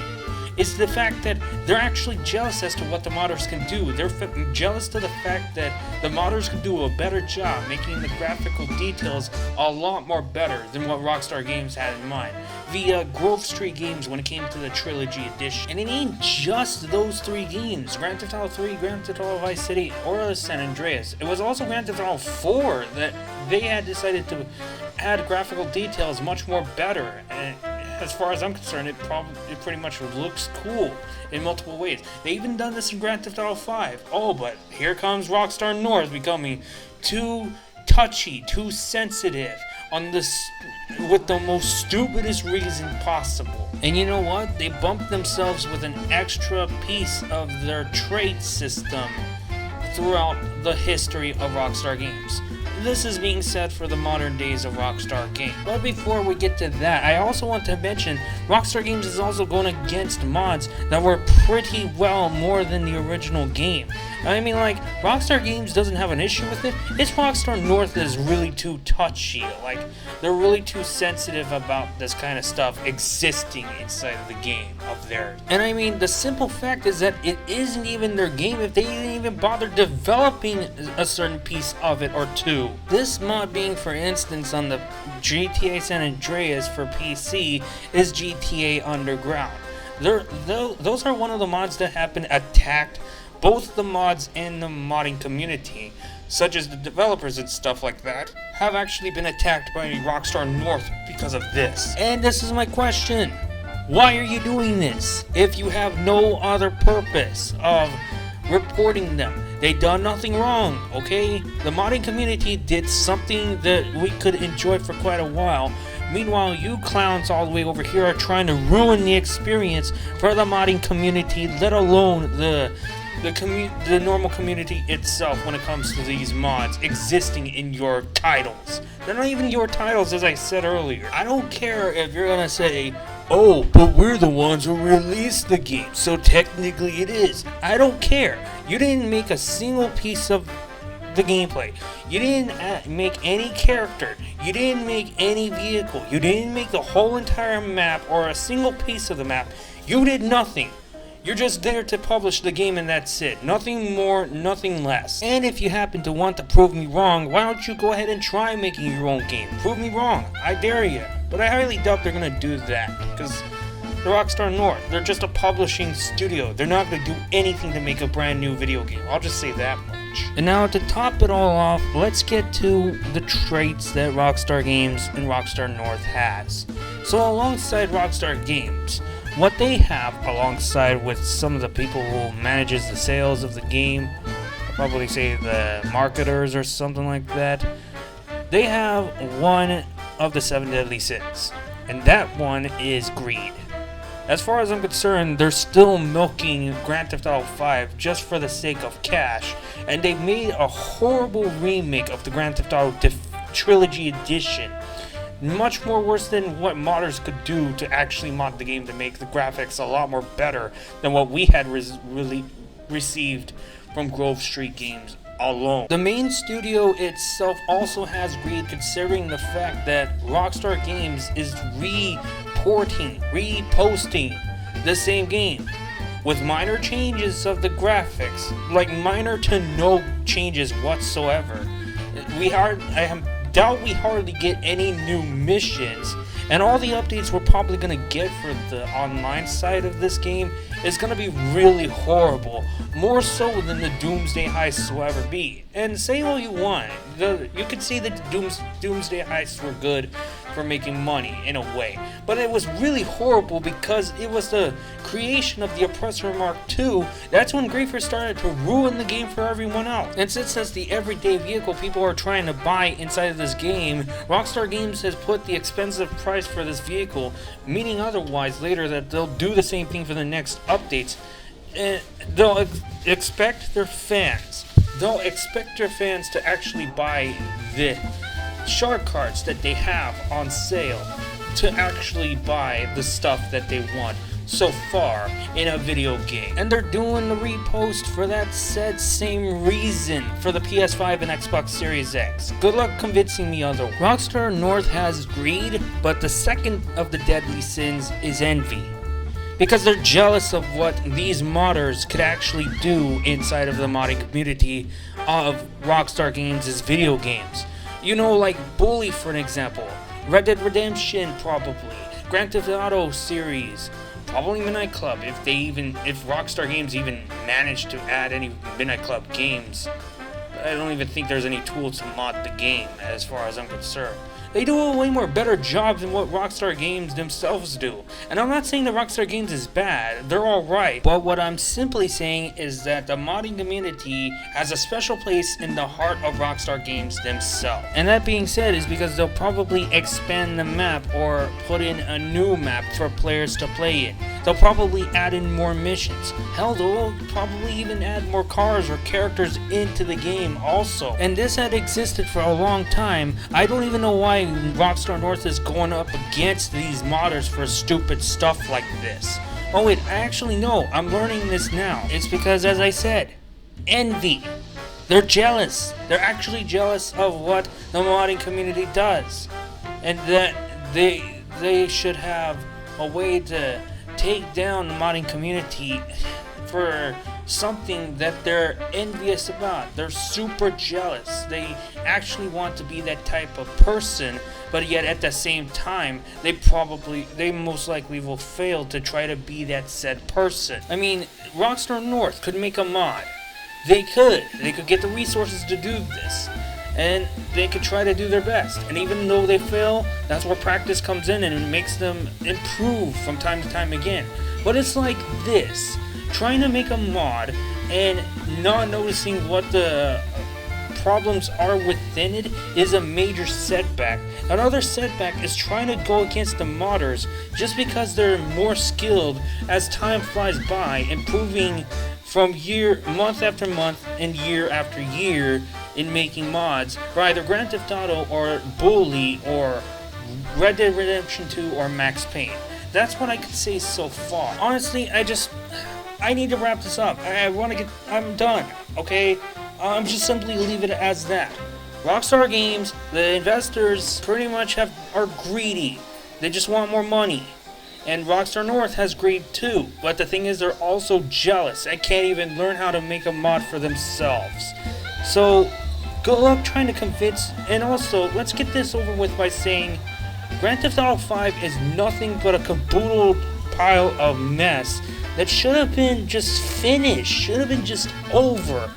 It's the fact that they're actually jealous as to what the modders can do. They're jealous to the fact that the modders can do a better job making the graphical details a lot more better than what Rockstar Games had in mind via Grove Street Games when it came to the Trilogy Edition. And it ain't just those 3 games, Grand Theft Auto 3, Grand Theft Auto Vice City, or San Andreas. It was also Grand Theft Auto 4 that they had decided to add graphical details much more better. And as far as I'm concerned, it pretty much looks cool in multiple ways. They even done this in Grand Theft Auto 5. Oh, but here comes Rockstar North becoming too touchy, too sensitive on this with the most stupidest reason possible. And you know what? They bumped themselves with an extra piece of their trade system throughout the history of Rockstar Games. This is being said for the modern days of Rockstar Games. But before we get to that, I also want to mention Rockstar Games is also going against mods that were pretty well more than the original game. I mean, like, Rockstar Games doesn't have an issue with it. It's Rockstar North that is really too touchy. Like, they're really too sensitive about this kind of stuff existing inside of the game of theirs. And I mean, the simple fact is that it isn't even their game if they didn't even bother developing a certain piece of it or two. This mod being, for instance, on the GTA San Andreas for PC is GTA Underground. Those are one of the mods that have been attacked. Both the mods and the modding community, such as the developers and stuff like that, have actually been attacked by Rockstar North because of this. And this is my question. Why are you doing this if you have no other purpose of reporting them? They done nothing wrong, okay? The modding community did something that we could enjoy for quite a while. Meanwhile, you clowns all the way over here are trying to ruin the experience for the modding community, let alone the normal community itself when it comes to these mods existing in your titles. They're not even your titles, as I said earlier. I don't care if you're gonna say, oh, but we're the ones who released the game, so technically it is. I don't care. You didn't make a single piece of the gameplay. You didn't make any character. You didn't make any vehicle. You didn't make the whole entire map or a single piece of the map. You did nothing. You're just there to publish the game and that's it. Nothing more, nothing less. And if you happen to want to prove me wrong, why don't you go ahead and try making your own game? Prove me wrong. I dare you. But I highly doubt they're gonna do that, because they're Rockstar North. They're just a publishing studio. They're not gonna do anything to make a brand new video game. I'll just say that much. And now to top it all off, let's get to the traits that Rockstar Games and Rockstar North has. So alongside Rockstar Games, what they have alongside with some of the people who manages the sales of the game, I'll probably say the marketers or something like that, they have one of the 7 deadly sins, and that one is greed. As far as I'm concerned, they're still milking Grand Theft Auto 5 just for the sake of cash, and they made a horrible remake of the Grand Theft Auto Trilogy Edition. Much more worse than what modders could do to actually mod the game to make the graphics a lot more better than what we had really received from Grove Street Games alone. The main studio itself also has greed, considering the fact that Rockstar Games is reposting the same game with minor changes of the graphics, like minor to no changes whatsoever. I doubt we hardly get any new missions, and all the updates we're probably gonna get for the online side of this game is gonna be really horrible, more so than the Doomsday heists will ever be. And say all you want, you could say that the Doomsday heists were good for making money in a way. But it was really horrible because it was the creation of the Oppressor Mark II. That's when griefers started to ruin the game for everyone else. And since that's the everyday vehicle people are trying to buy inside of this game, Rockstar Games has put the expensive price for this vehicle, meaning otherwise later that they'll do the same thing for the next updates. And they'll expect their fans to actually buy the shark cards that they have on sale to actually buy the stuff that they want so far in a video game. And they're doing the repost for that said same reason for the PS5 and Xbox Series X. Good luck convincing me otherwise. Rockstar North has greed, but the second of the deadly sins is envy. Because they're jealous of what these modders could actually do inside of the modding community of Rockstar Games' video games. You know, like Bully for an example, Red Dead Redemption probably, Grand Theft Auto series, probably Midnight Club if Rockstar Games even managed to add any Midnight Club games. I don't even think there's any tools to mod the game as far as I'm concerned. They do a way more better job than what Rockstar Games themselves do. And I'm not saying that Rockstar Games is bad, they're alright. But what I'm simply saying is that the modding community has a special place in the heart of Rockstar Games themselves. And that being said is because they'll probably expand the map or put in a new map for players to play in. They'll probably add in more missions. Hell, they'll probably even add more cars or characters into the game also. And this had existed for a long time. I don't even know why Rockstar North is going up against these modders for stupid stuff like this. Oh wait, I actually know. I'm learning this now. It's because, as I said, envy. They're jealous. They're actually jealous of what the modding community does. And that they should have a way to take down the modding community for something that they're envious about. They're super jealous. They actually want to be that type of person, but yet at the same time, they most likely will fail to try to be that said person. I mean, Rockstar North could make a mod. They could get the resources to do this. And they could try to do their best. And even though they fail, that's where practice comes in and it makes them improve from time to time again. But it's like this. Trying to make a mod and not noticing what the problems are within it is a major setback. Another setback is trying to go against the modders just because they're more skilled as time flies by, improving from month after month and year after year in making mods for either Grand Theft Auto or Bully or Red Dead Redemption 2 or Max Payne. That's what I could say so far. Honestly, I need to wrap this up. I'm done, okay? I'm just simply leave it as that. Rockstar Games, the investors pretty much are greedy. They just want more money. And Rockstar North has greed too. But the thing is, they're also jealous and can't even learn how to make a mod for themselves. So, good luck trying to convince. And also, let's get this over with by saying Grand Theft Auto 5 is nothing but a caboodled pile of mess that should have been just finished, should have been just over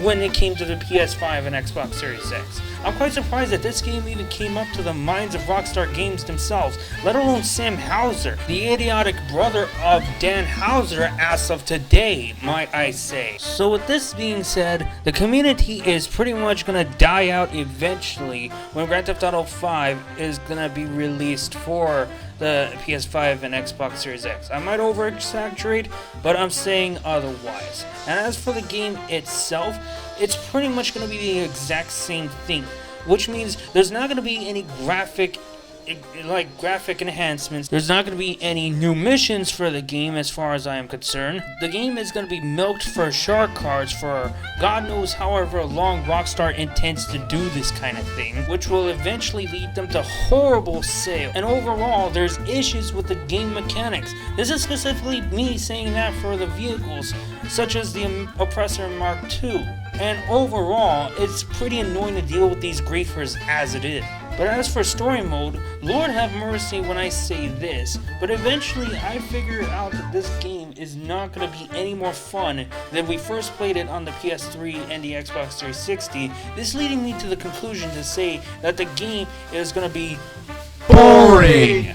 when it came to the PS5 and Xbox Series X. I'm quite surprised that this game even came up to the minds of Rockstar Games themselves, let alone Sam Houser, the idiotic brother of Dan Houser as of today, might I say. So with this being said, the community is pretty much gonna die out eventually when Grand Theft Auto 5 is gonna be released for the PS5 and Xbox Series X. I might over-exaggerate, but I'm saying otherwise. And as for the game itself, it's pretty much going to be the exact same thing, which means there's not going to be any graphic enhancements. There's not going to be any new missions for the game as far as I am concerned. The game is going to be milked for shark cards for God knows however long Rockstar intends to do this kind of thing, which will eventually lead them to horrible sales. And overall, there's issues with the game mechanics. This is specifically me saying that for the vehicles, such as the Oppressor Mark II. And overall, it's pretty annoying to deal with these griefers as it is. But as for story mode, Lord have mercy when I say this, but eventually I figured out that this game is not going to be any more fun than we first played it on the PS3 and the Xbox 360, this leading me to the conclusion to say that the game is going to be Boring.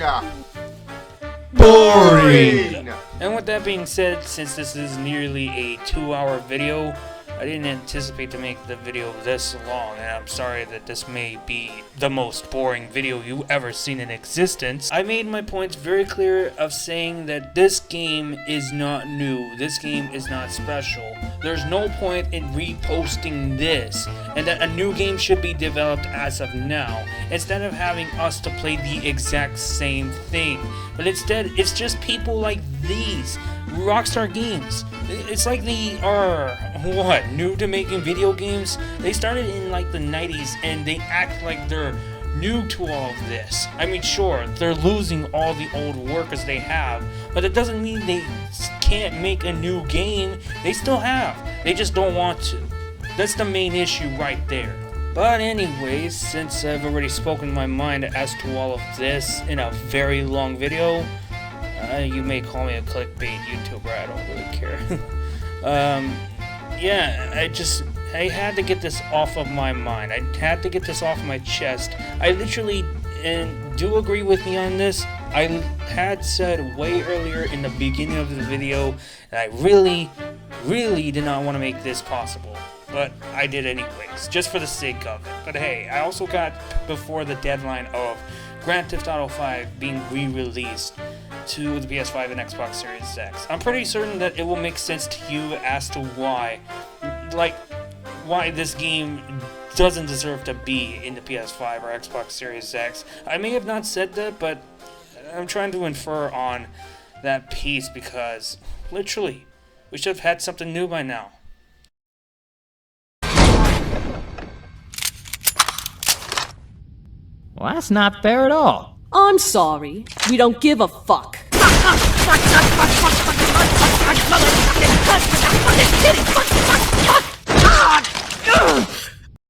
Boring. And with that being said, since this is nearly a 2-hour video, I didn't anticipate to make the video this long, and I'm sorry that this may be the most boring video you've ever seen in existence. I made my points very clear of saying that this game is not new, this game is not special. There's no point in reposting this, and that a new game should be developed as of now, instead of having us to play the exact same thing. But instead, it's just people like these, Rockstar Games. It's like they are, new to making video games? They started in like the 90s and they act like they're new to all of this. I mean, sure, they're losing all the old workers they have, but it doesn't mean they can't make a new game. They still have. They just don't want to. That's the main issue right there. But anyways, since I've already spoken my mind as to all of this in a very long video, you may call me a clickbait YouTuber, I don't really care. Yeah, I had to get this off of my mind. I had to get this off my chest. I literally, and do agree with me on this, I had said way earlier in the beginning of the video that I really did not want to make this possible. But I did anyways, just for the sake of it. But hey, I also got before the deadline of Grand Theft Auto 5 being re-released to the PS5 and Xbox Series X. I'm pretty certain that it will make sense to you as to why this game doesn't deserve to be in the PS5 or Xbox Series X. I may have not said that, but I'm trying to infer on that piece because, literally, we should have had something new by now. Well, that's not fair at all. I'm sorry. We don't give a fuck.